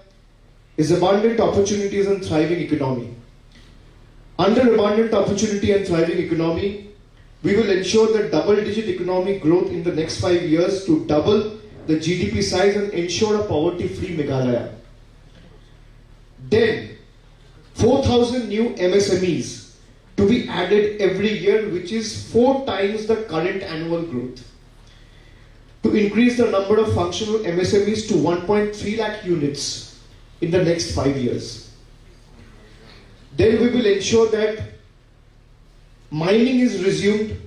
is abundant opportunities and thriving economy. Under abundant opportunity and thriving economy, we will ensure that double-digit economic growth in the next 5 years to double the GDP size and ensure a poverty-free Meghalaya. Then, 4,000 new MSMEs to be added every year, which is 4 times the current annual growth. To increase the number of functional MSMEs to 1.3 lakh units in the next 5 years. Then we will ensure that mining is resumed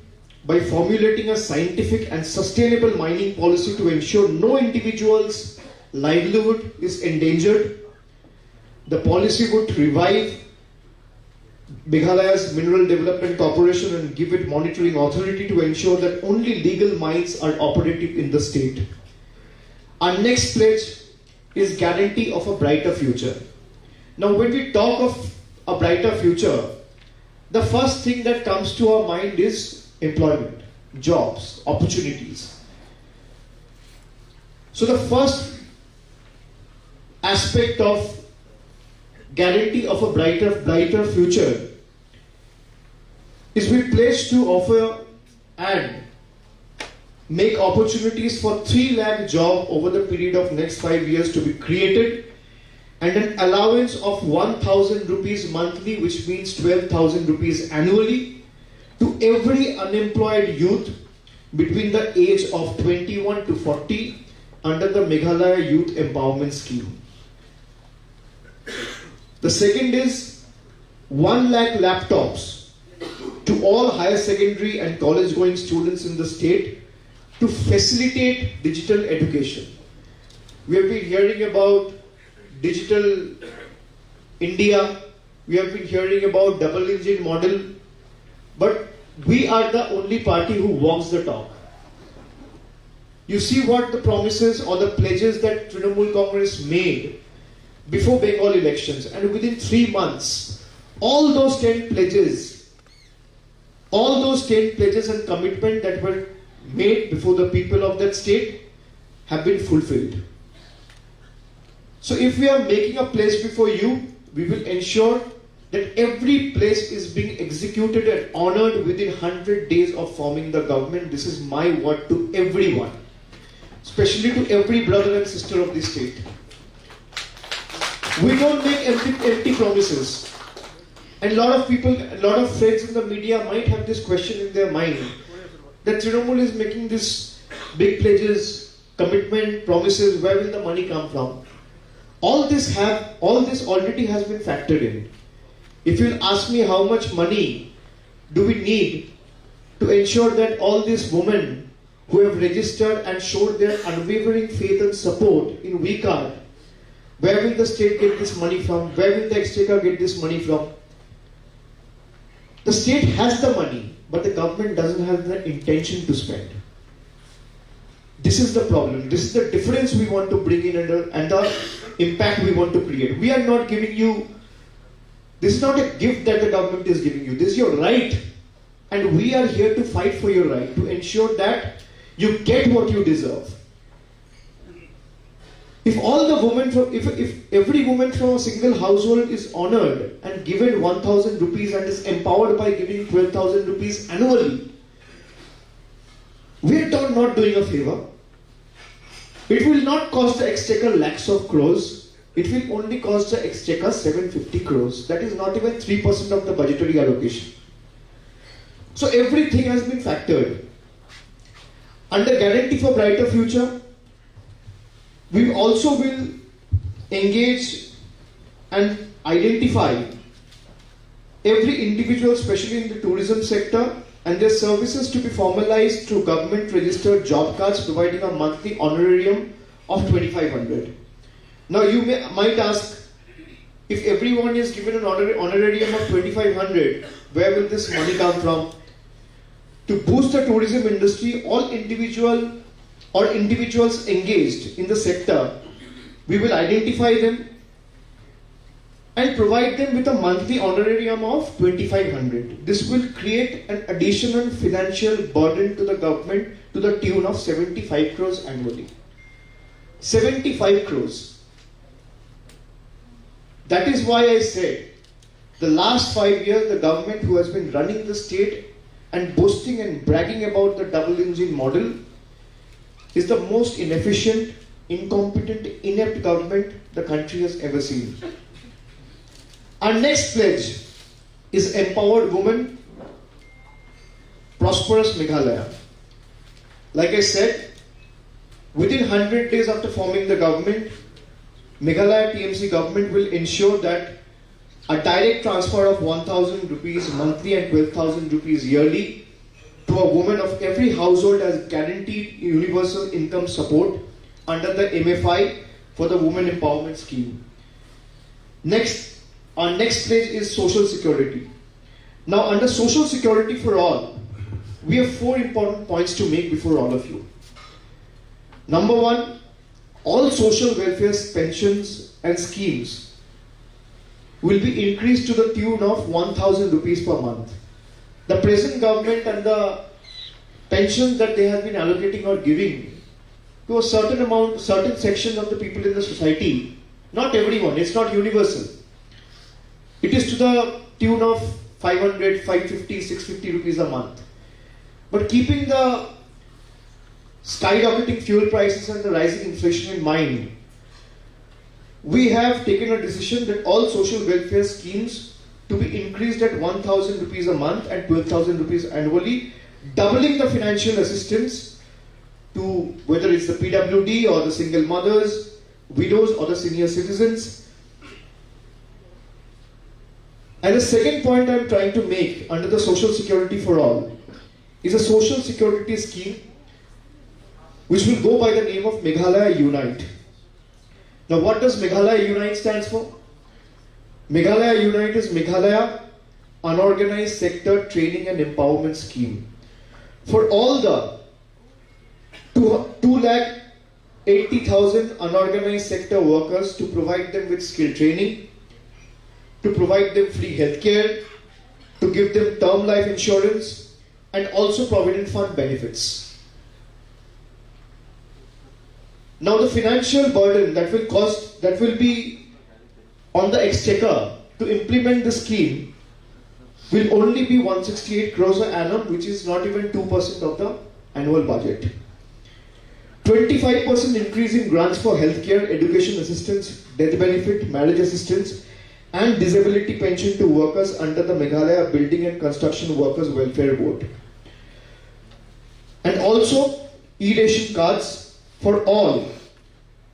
by formulating a scientific and sustainable mining policy to ensure no individual's livelihood is endangered. The policy would revive Meghalaya's Mineral Development Corporation and give it monitoring authority to ensure that only legal mines are operative in the state. Our next pledge is guarantee of a brighter future. Now, when we talk of a brighter future, the first thing that comes to our mind is employment, jobs, opportunities. So the first aspect of guarantee of a brighter future is we pledge to offer and make opportunities for 3 lakh jobs over the period of next 5 years to be created, and an allowance of 1,000 rupees monthly, which means 12,000 rupees annually, to every unemployed youth between the age of 21 to 40 under the Meghalaya Youth Empowerment Scheme. The second is 1 lakh laptops to all higher secondary and college going students in the state to facilitate digital education. We have been hearing about Digital India, we have been hearing about double engine model, but we are the only party who walks the talk. You see what the promises or the pledges that Trinamool Congress made before Bengal elections, and within 3 months, all those 10 pledges and commitment that were made before the people of that state have been fulfilled. So if we are making a pledge before you, we will ensure that every pledge is being executed and honored within 100 days of forming the government. This is my word to everyone, especially to every brother and sister of the state. We don't make empty promises. And a lot of people, a lot of friends in the media might have this question in their mind, that Trinamool is making these big pledges, commitment, promises, where will the money come from? All this already has been factored in. If you'll ask me how much money do we need to ensure that all these women who have registered and showed their unwavering faith and support in WeCard, where will the state get this money from? Where will the exchequer get this money from? The state has the money, but the government doesn't have the intention to spend. This is the problem. This is the difference we want to bring in and the impact we want to create. We are not giving you, this is not a gift that the government is giving you. This is your right. And we are here to fight for your right, to ensure that you get what you deserve. If all the women from, if every woman from a single household is honored and given 1,000 rupees and is empowered by giving 12,000 rupees annually, we are not doing a favor. It will not cost the exchequer lakhs of crores. It will only cost the exchequer 750 crores. That is not even 3% of the budgetary allocation. So everything has been factored. Under Guarantee for Brighter Future, we also will engage and identify every individual, especially in the tourism sector, and their services to be formalized through government registered job cards providing a monthly honorarium of 2,500. Now you might ask, if everyone is given an honorarium of 2,500, where will this money come from? To boost the tourism industry, all individuals engaged in the sector, we will identify them and provide them with a monthly honorarium of 2,500. This will create an additional financial burden to the government to the tune of 75 crores annually. 75 crores. That is why I said, the last 5 years, the government who has been running the state and boasting and bragging about the double engine model is the most inefficient, incompetent, inept government the country has ever seen. Our next pledge is Empowered Women, Prosperous Meghalaya. Like I said, within 100 days after forming the government, Meghalaya TMC government will ensure that a direct transfer of 1,000 rupees monthly and 12,000 rupees yearly to a woman of every household as guaranteed universal income support under the MFI for the Women Empowerment Scheme. Next, our next pledge is Social Security. Now, under Social Security for all, we have 4 important points to make before all of you. Number 1, all social welfare pensions and schemes will be increased to the tune of 1,000 rupees per month. The present government and the pensions that they have been allocating or giving to a certain amount, certain sections of the people in the society, not everyone, it's not universal. It is to the tune of 500, 550, 650 rupees a month. But keeping the skyrocketing fuel prices and the rising inflation in mind, we have taken a decision that all social welfare schemes to be increased at 1,000 rupees a month and 12,000 rupees annually, doubling the financial assistance to whether it's the PWD or the single mothers, widows or the senior citizens. And the second point I'm trying to make under the Social Security for All is a social security scheme which will go by the name of Meghalaya Unite. Now, what does Meghalaya Unite stands for? Meghalaya Unite is Meghalaya Unorganized Sector Training and Empowerment Scheme. For all the 280,000 unorganized sector workers, to provide them with skill training, to provide them free healthcare, to give them term life insurance, and also provident fund benefits. Now, the financial burden that will be on the exchequer to implement the scheme will only be 168 crores per annum, which is not even 2% of the annual budget. 25% increase in grants for healthcare, education assistance, death benefit, marriage assistance, and disability pension to workers under the Meghalaya Building and Construction Workers Welfare Board. And also e-ration cards for all,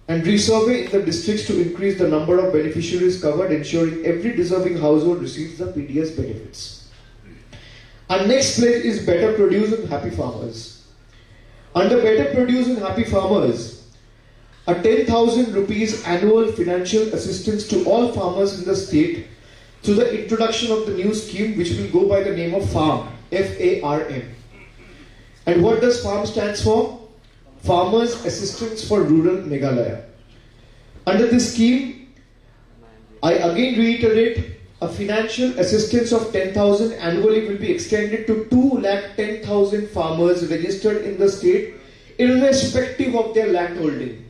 and resurvey in the districts to increase the number of beneficiaries covered, ensuring every deserving household receives the PDS benefits. Our next pledge is Better Produce and Happy Farmers. Under Better Produce and Happy Farmers, a 10,000 rupees annual financial assistance to all farmers in the state through the introduction of the new scheme, which will go by the name of FARM, F-A-R-M. And what does FARM stands for? Farmers Assistance for Rural Meghalaya. Under this scheme, I again reiterate, a financial assistance of 10,000 annually will be extended to 210,000 farmers registered in the state, irrespective of their land holding.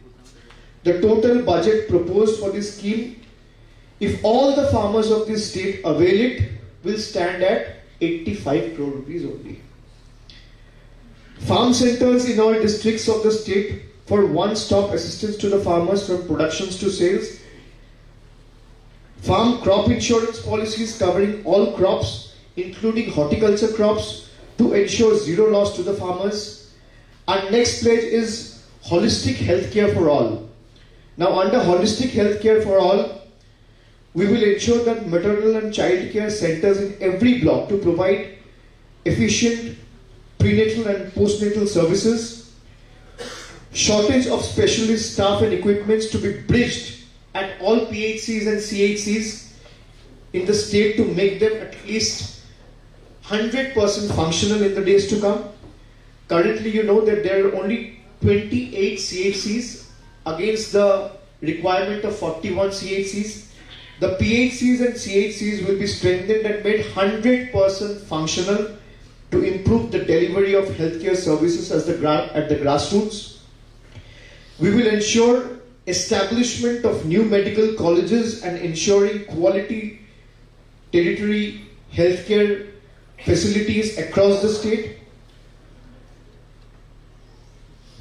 the total budget proposed for this scheme, if all the farmers of this state avail it, will stand at 85 crore rupees only. Farm centers in all districts of the state for one-stop assistance to the farmers from productions to sales. Farm crop insurance policies covering all crops, including horticulture crops, to ensure zero loss to the farmers. Our next pledge is holistic healthcare for all. Now, under holistic healthcare for all, we will ensure that maternal and child care centers in every block to provide efficient prenatal and postnatal services. Shortage of specialist staff and equipments to be bridged at all PHCs and CHCs in the state to make them at least 100% functional in the days to come. Currently, you know that there are only 28 CHCs against the requirement of 41 CHCs. The PHCs and CHCs will be strengthened and made 100% functional to improve the delivery of healthcare services at the grassroots. We will ensure establishment of new medical colleges and ensuring quality tertiary healthcare facilities across the state.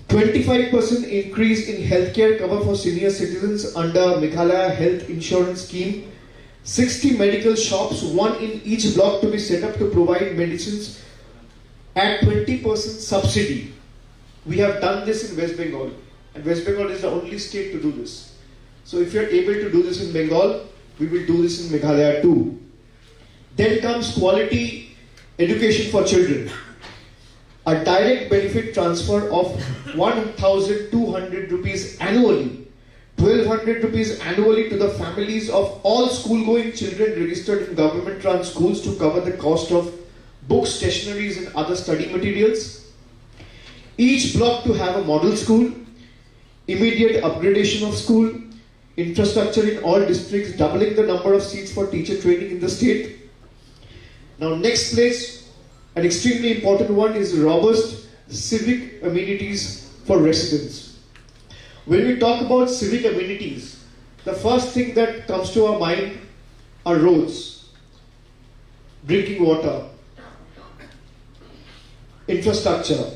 25% increase in healthcare cover for senior citizens under Meghalaya Health Insurance Scheme. 60 medical shops, one in each block, to be set up to provide medicines at 20% subsidy. We have done this in West Bengal, and West Bengal is the only state to do this. So if you are able to do this in Bengal, we will do this in Meghalaya too. Then comes quality education for children. A direct benefit transfer of 1,200 rupees annually, 1,200 rupees annually to the families of all school-going children registered in government-run schools to cover the cost of books, stationeries and other study materials. Each block to have a model school, immediate upgradation of school, infrastructure in all districts, doubling the number of seats for teacher training in the state. Now, next place, an extremely important one, is robust civic amenities for residents. When we talk about civic amenities, the first thing that comes to our mind are roads, drinking water, infrastructure.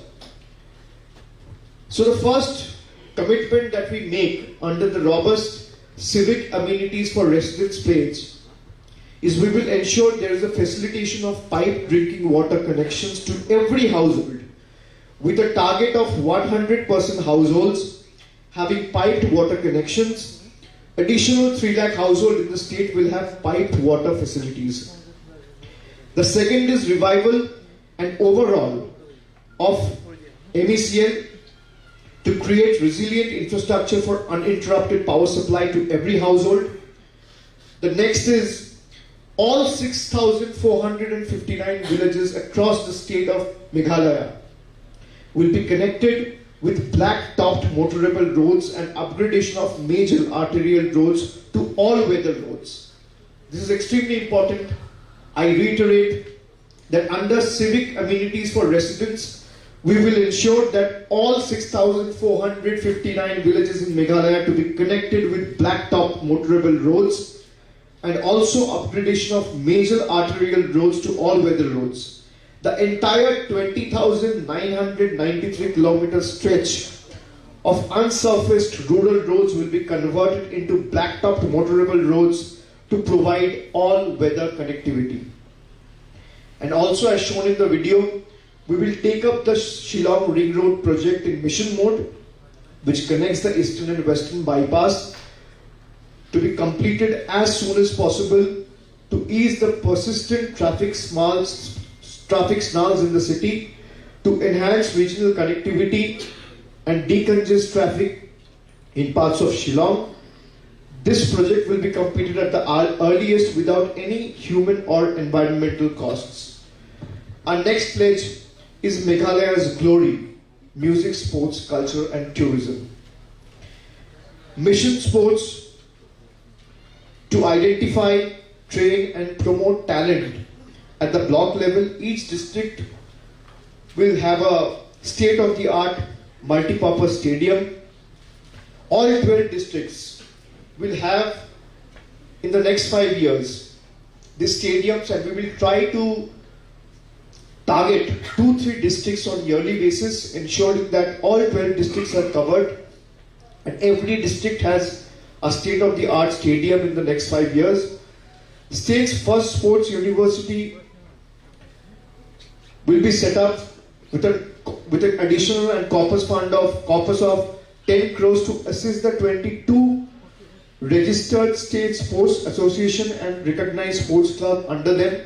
So the first commitment that we make under the robust civic amenities for residents pledge is we will ensure there is a facilitation of piped drinking water connections to every household, with a target of 100% households having piped water connections. Additional 3 lakh households in the state will have piped water facilities. The second is revival and overall of MECL to create resilient infrastructure for uninterrupted power supply to every household. The next is all 6,459 villages across the state of Meghalaya will be connected with black-topped motorable roads and upgradation of major arterial roads to all-weather roads. This is extremely important. I reiterate that under civic amenities for residents, we will ensure that all 6,459 villages in Meghalaya to be connected with black-topped motorable roads, and also upgradation of major arterial roads to all-weather roads. The entire 20,993 kilometer stretch of unsurfaced rural roads will be converted into black-topped motorable roads to provide all-weather connectivity. And also, as shown in the video, we will take up the Shillong Ring Road project in mission mode, which connects the eastern and western bypass, to be completed as soon as possible to ease the persistent traffic snarls in the city, to enhance regional connectivity and decongest traffic in parts of Shillong. This project will be completed at the earliest without any human or environmental costs. Our next pledge is Meghalaya's glory: music, sports, culture and tourism. Mission Sports to identify, train and promote talent at the block level. Each district will have a state-of-the-art multi-purpose stadium. all 12 districts will have in the next 5 years these stadiums, and we will try to target 2-3 districts on yearly basis, ensuring that all 12 districts are covered and every district has a state-of-the-art stadium in the next 5 years. The state's first sports university will be set up with an additional and corpus of 10 crores to assist the 22 registered state sports association and recognized sports club under them.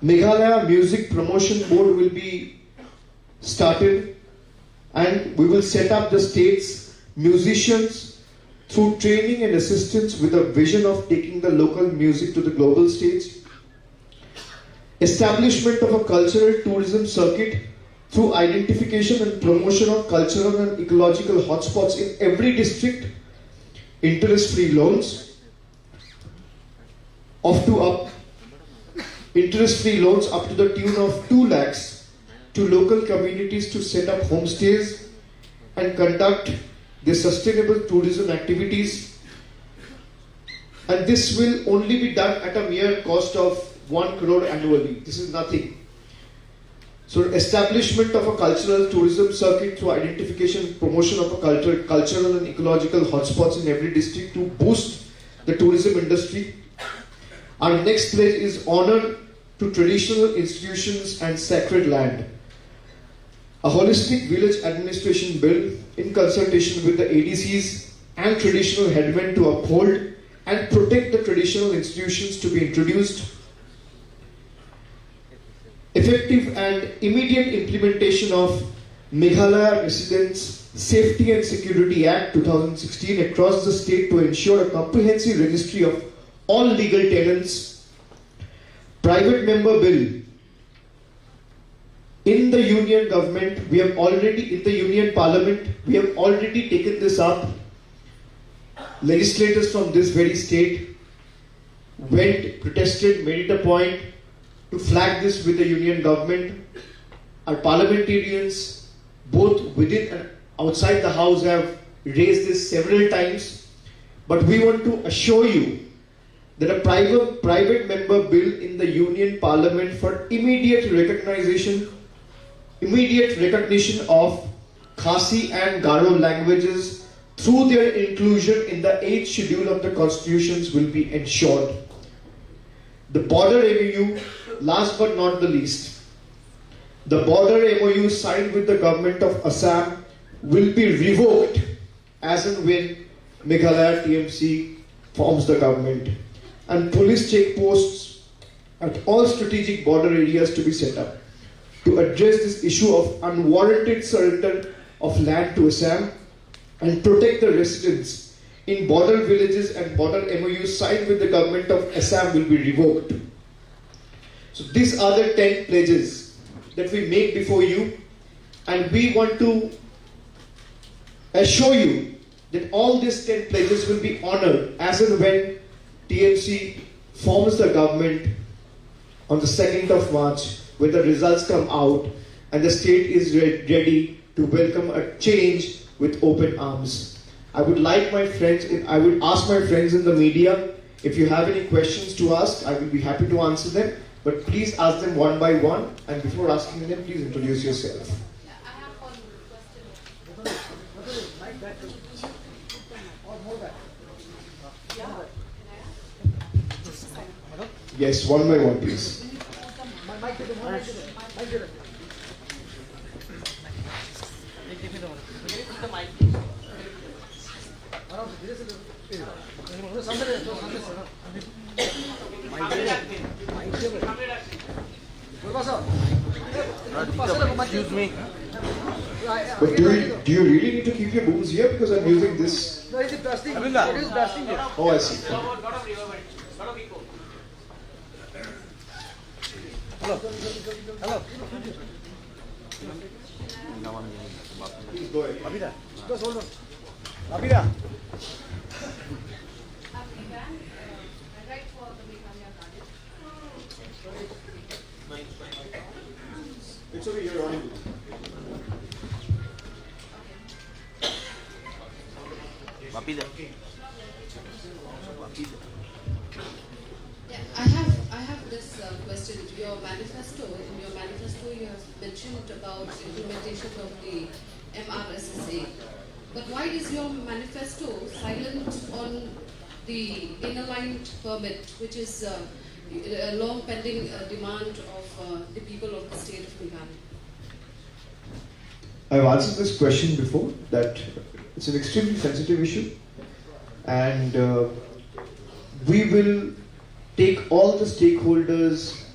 Meghalaya Music Promotion Board will be started, and we will set up the state's musicians through training and assistance with a vision of taking the local music to the global stage. Establishment of a cultural tourism circuit through identification and promotion of cultural and ecological hotspots in every district. Interest-free loans up to the tune of 2 lakhs to local communities to set up homestays and conduct their sustainable tourism activities. And this will only be done at a mere cost of 1 crore annually. This is nothing. So establishment of a cultural tourism circuit through identification and promotion of a cultural and ecological hotspots in every district to boost the tourism industry. Our next pledge is honor to traditional institutions and sacred land. A holistic village administration bill in consultation with the ADCs and traditional headmen to uphold and protect the traditional institutions to be introduced. Effective and immediate implementation of Meghalaya Residents Safety and Security Act 2016 across the state to ensure a comprehensive registry of all legal tenants. Private member bill. In the union government, in the union parliament, we have already taken this up. Legislators from this very state went, protested, made it a point to flag this with the union government. Our parliamentarians, both within and outside the house, have raised this several times. But we want to assure you that a private member bill in the union parliament for immediate recognition of Khasi and Garo languages through their inclusion in the 8th schedule of the constitutions will be ensured. The border MOU, last but not the least, the border MOU signed with the government of Assam will be revoked as and when Meghalaya TMC forms the government, and police checkposts at all strategic border areas to be set up to address this issue of unwarranted surrender of land to Assam and protect the residents in border villages, and border MOUs signed with the government of Assam will be revoked. So these are the 10 pledges that we make before you, and we want to assure you that all these 10 pledges will be honored as and when TMC forms the government on the 2nd of March, when the results come out and the state is ready to welcome a change with open arms. I would ask my friends in the media, if you have any questions to ask, I will be happy to answer them, but please ask them one by one, and before asking them, please introduce yourself. Yes, one by one, please. Excuse me. But do you really need to keep your booms here? Because I'm using this. No, it is blasting. It is blasting here. Oh, I see. Hello. Hello. Please go ahead. Abida, just hold on. Abida. It's over here on. Yeah, I have this question. Your manifesto, in your manifesto, you have mentioned about implementation of the MRSSA. But why is your manifesto silent on the inner-line permit, which is a long-pending demand of the people of the state of Meghalaya? I've answered this question before, that it's an extremely sensitive issue, and we will take all the stakeholders,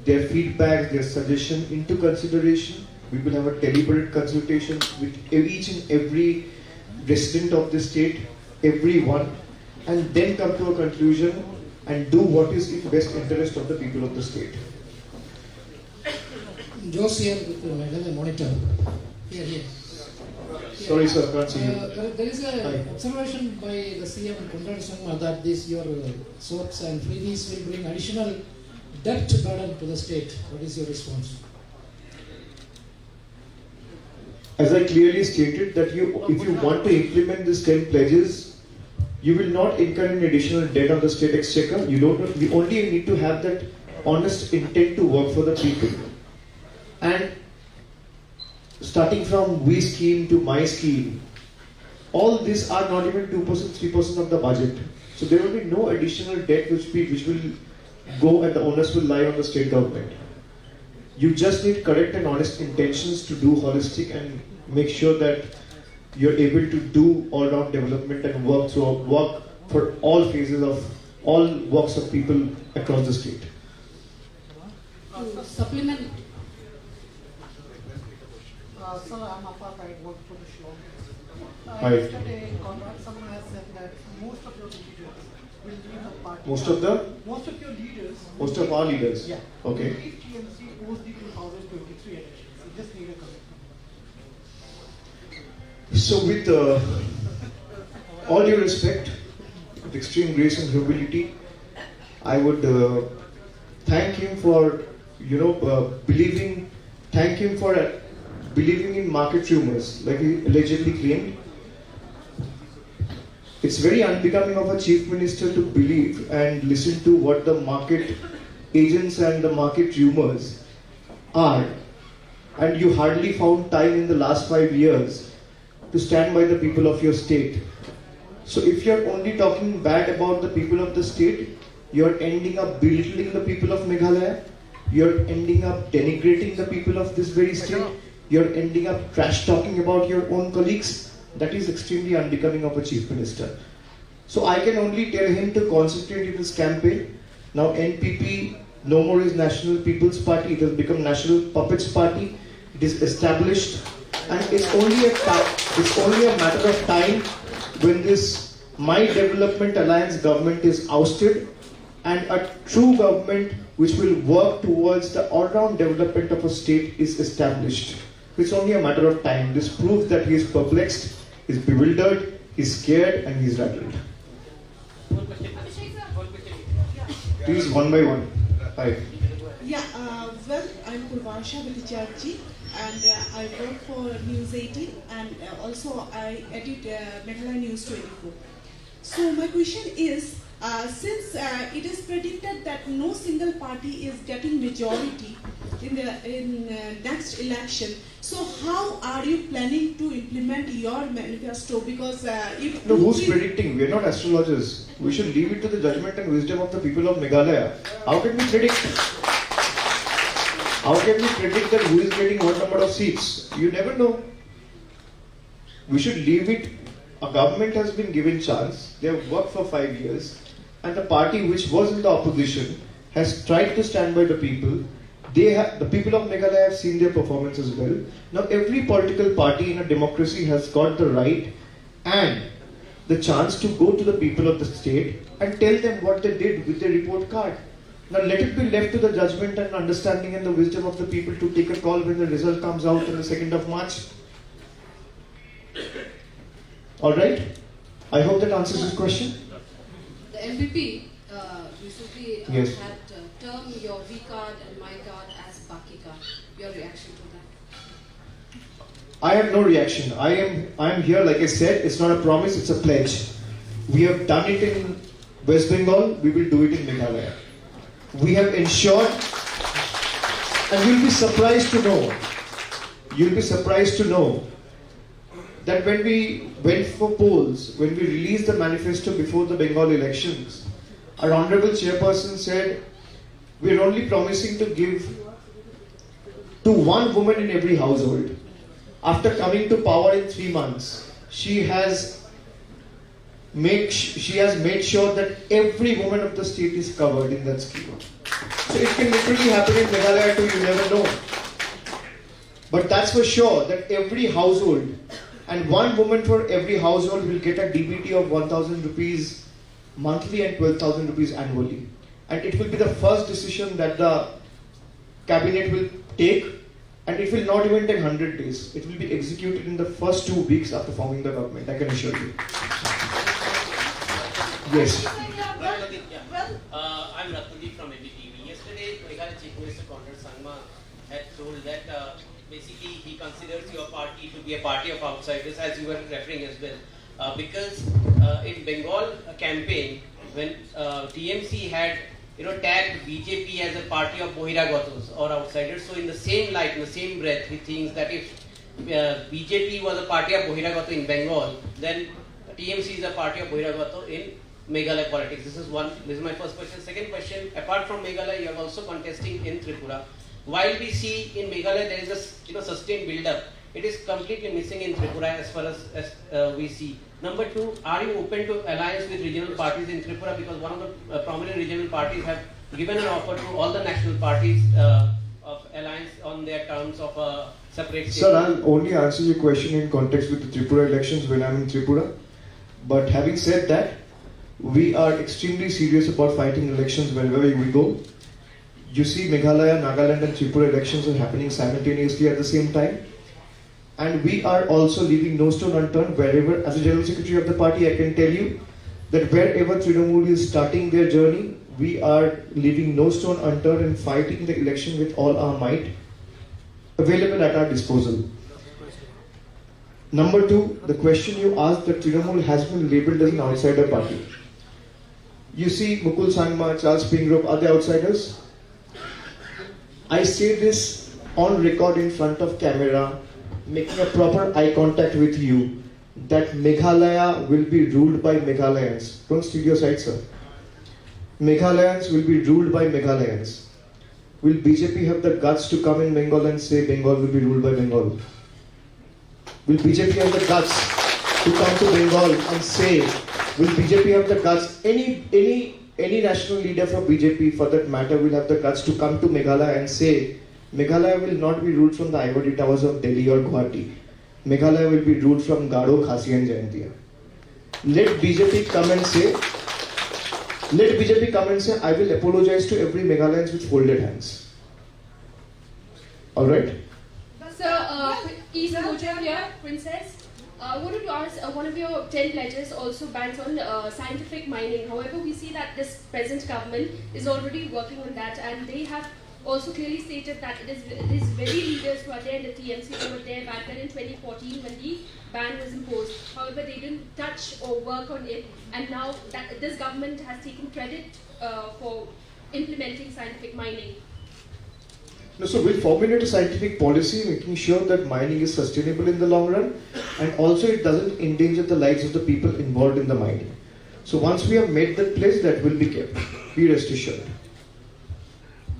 their feedback, their suggestion into consideration. We will have a deliberate consultation with each and every resident of the state, everyone, and then come to a conclusion and do what is in best interest of the people of the state. Jose here with the Meghalaya Monitor. Here. Sorry, sir, can't see you. There is Hi. an observation by the CM Kundar Sangma that your soaps and freebies will bring additional debt burden to the state. What is your response? As I clearly stated, that if you want to implement these 10 pledges, you will not incur any additional debt on the state exchequer. You only need to have that honest intent to work for the people. And starting from we scheme to my scheme, all these are not even 2%, 3% of the budget. So there will be no additional debt which will go, and the onus will lie on the state government. You just need correct and honest intentions to do holistic and make sure that you're able to do all-round development and work for all phases of all walks of people across the state. To supplement. Sir, I'm Afaq, I work for the Shillong. Hi. Yesterday, Conrad Sangma has said that most of your leaders will leave the party. Most of your leaders? Most of our leaders? Yeah. Okay. Will leave TMC post the 2023 elections. We just need a comment. So with all due respect, with extreme grace and humility, I would thank him for, believing in market rumors, like he allegedly claimed. It's very unbecoming of a chief minister to believe and listen to what the market agents and the market rumors are. And you hardly found time in the last 5 years to stand by the people of your state. So if you're only talking bad about the people of the state, you're ending up belittling the people of Meghalaya, you're ending up denigrating the people of this very state, you're ending up trash talking about your own colleagues. That is extremely unbecoming of a chief minister. So I can only tell him to concentrate in his campaign. Now NPP no more is National People's Party, it has become National Puppets Party. It is established, and it's only a matter of time when this My Development Alliance government is ousted and a true government which will work towards the all-round development of a state is established. It's only a matter of time. This proves that he is perplexed, he is bewildered, he is scared, and he is rattled. Please, one by one. Hi. Yeah, well, I'm Purvansha Bhattacharjee, and I work for News 18, and also I edit Meghalaya News 24. So my question is, since it is predicted that no single party is getting majority in next election, so how are you planning to implement your manifesto? Because if no, who's predicting? We are not astrologers. We should leave it to the judgment and wisdom of the people of Meghalaya. How can we predict? How can we predict that who is getting what number of seats? You never know. We should leave it. A government has been given chance. They have worked for 5 years, and the party which was in the opposition has tried to stand by the people. The people of Meghalaya have seen their performance as well. Now every political party in a democracy has got the right and the chance to go to the people of the state and tell them what they did with their report card. Now let it be left to the judgment and understanding and the wisdom of the people to take a call when the result comes out on the 2nd of March. Alright? I hope that answers this question. The MPP recently Yes. had termed your V card and my card as Baki card. Your reaction to that? I have no reaction. I am here, like I said, it's not a promise, it's a pledge. We have done it in West Bengal, we will do it in Meghalaya. We have ensured, and you'll be surprised to know that when we went for polls, when we released the manifesto before the Bengal elections, our Honorable Chairperson said, we're only promising to give to one woman in every household. After coming to power in 3 months, she has made sure that every woman of the state is covered in that scheme. So it can literally happen in Meghalaya too, you never know. But that's for sure that every household, and one woman for every household will get a DBT of 1,000 rupees monthly and 12,000 rupees annually. And it will be the first decision that the cabinet will take, and it will not even take 100 days. It will be executed in the first 2 weeks after forming the government, I can assure you. Yes. I'm Ratnadeep from NDTV. Yesterday, Meghalaya Chief Minister Conrad Sangma had told that basically he considers your party to be a party of outsiders, as you were referring as well. Because in Bengal campaign, when TMC had tagged BJP as a party of Bohiragatos or outsiders, so in the same light, in the same breath, he thinks that if BJP was a party of Bohiragato in Bengal, then TMC is a party of Bohiragato in Meghalaya politics. This is my first question. Second question, apart from Meghalaya, you are also contesting in Tripura. While we see in Meghalaya there is a sustained build-up, it is completely missing in Tripura as far as we see. Number two, are you open to alliance with regional parties in Tripura? Because one of the prominent regional parties have given an offer to all the national parties of alliance on their terms of a separate state. Sir, I'll only answer your question in context with the Tripura elections when I'm in Tripura. But having said that, we are extremely serious about fighting elections wherever we go. You see, Meghalaya, Nagaland and Tripura elections are happening simultaneously at the same time. And we are also leaving no stone unturned wherever, as a General Secretary of the party, I can tell you that wherever Trinamool is starting their journey, we are leaving no stone unturned and fighting the election with all our might available at our disposal. Number two, the question you asked, that Trinamool has been labelled as an outsider party. You see, Mukul Sangma, Charles Pingrove, are they outsiders? I say this on record in front of camera, making a proper eye contact with you, that Meghalaya will be ruled by Meghalayans. Don't steal your side, sir. Meghalayans will be ruled by Meghalayans. Will BJP have the guts to come in Bengal and say Bengal will be ruled by Bengal? Will BJP have the guts to come to Bengal and say, will BJP have the guts, any national leader for BJP for that matter will have the guts to come to Meghalaya and say, Meghalaya will not be ruled from the ivory towers of Delhi or Guwahati. Meghalaya will be ruled from Garo, Khasi and Jaintia. Let BJP come and say, I will apologize to every Meghalayans with folded hands. Alright? Sir, East Mojo here, Princess. I wanted to ask, one of your 10 pledges also bans on scientific mining. However, we see that this present government is already working on that, and they have also clearly stated that it is very leaders who are there in the TMC who were there back then in 2014 when the ban was imposed. However, they didn't touch or work on it, and now that this government has taken credit for implementing scientific mining. No, so we'll formulate a scientific policy making sure that mining is sustainable in the long run, and also it doesn't endanger the lives of the people involved in the mining. So once we have made that pledge, that will be kept. Be rest assured.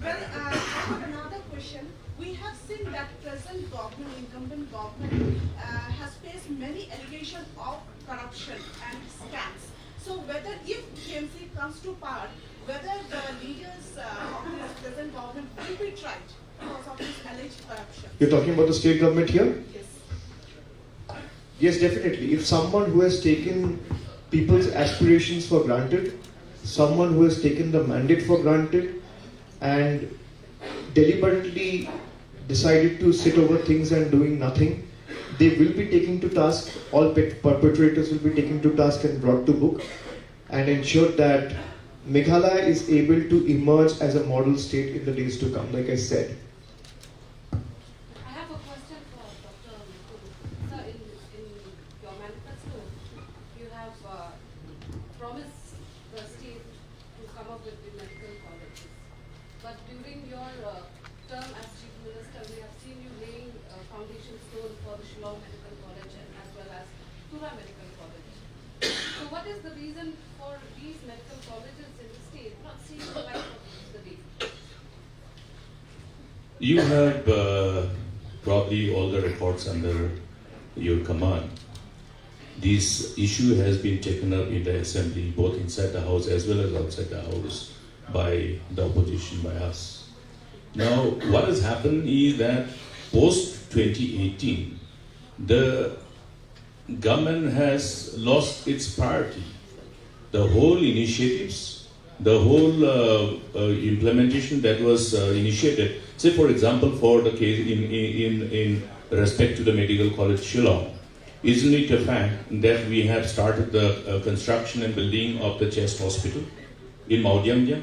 Well, I have another question. We have seen that present government, incumbent government, has faced many allegations of corruption and scams. So whether if TMC comes to power, whether the leaders of this present government will be tried because of this alleged corruption. You're talking about the state government here? Yes. Yes, definitely. If someone who has taken people's aspirations for granted, someone who has taken the mandate for granted and deliberately decided to sit over things and doing nothing, they will be taken to task, all perpetrators will be taken to task and brought to book, and ensure that Meghalaya is able to emerge as a model state in the days to come, like I said. I have a question for Dr. Mukul. manifesto, you have promised the state to come up with the medical colleges. But during your term as Chief Minister, we have seen you laying a foundation stone for the Shillong Medical College and as well as Tura Medical College. So what is the reason for these medical colleges in the state not seeing the light of the day? You have probably all the records under your command. This issue has been taken up in the assembly, both inside the house as well as outside the house, by the opposition, by us. Now, what has happened is that post 2018, the government has lost its priority. The whole initiatives, the whole implementation that was initiated, say for example, for the case in respect to the Medical College Shillong, isn't it a fact that we have started the construction and building of the chest hospital in Maudyamgyam?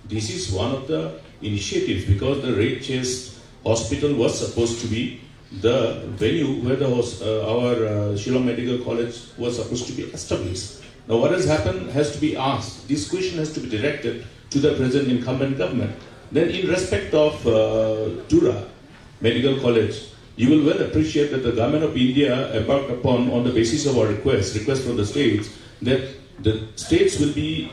This is one of the initiatives, because the Red Chest Hospital was supposed to be the venue where our Shillong Medical College was supposed to be established. Now what has happened has to be asked. This question has to be directed to the present incumbent government. Then in respect of Tura Medical College, you will well appreciate that the government of India embarked upon, on the basis of our request from the states, that the states will be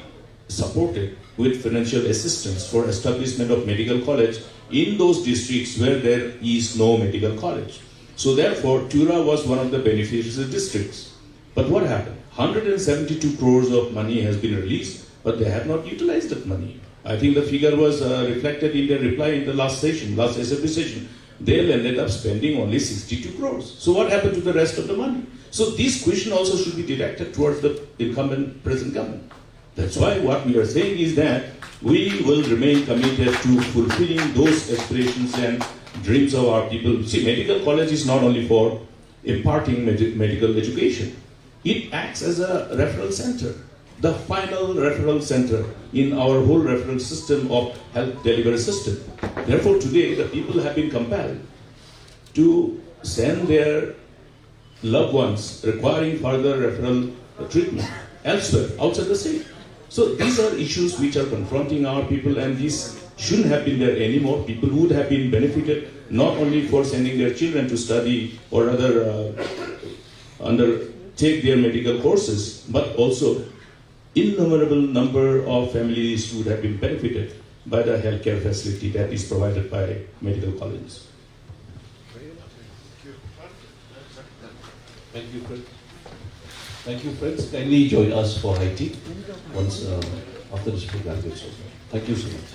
supported with financial assistance for establishment of medical college in those districts where there is no medical college. So therefore, Tura was one of the beneficiary districts. But what happened? 172 crores of money has been released, but they have not utilized that money. I think the figure was reflected in their reply in the last assembly session. They ended up spending only 62 crores. So what happened to the rest of the money? So this question also should be directed towards the incumbent present government. That's why what we are saying is that we will remain committed to fulfilling those aspirations and dreams of our people. See, medical college is not only for imparting medical education. It acts as a referral center, the final referral center in our whole referral system of health delivery system. Therefore, today the people have been compelled to send their loved ones requiring further referral treatment elsewhere, outside the state. So these are issues which are confronting our people, and these shouldn't have been there anymore. People would have been benefited not only for sending their children to study or other undertake their medical courses, but also innumerable number of families would have been benefited by the healthcare facility that is provided by medical colleges. Thank you, friends. Thank you, friends. Kindly join us for high tea once after this program gets over. Thank you so much.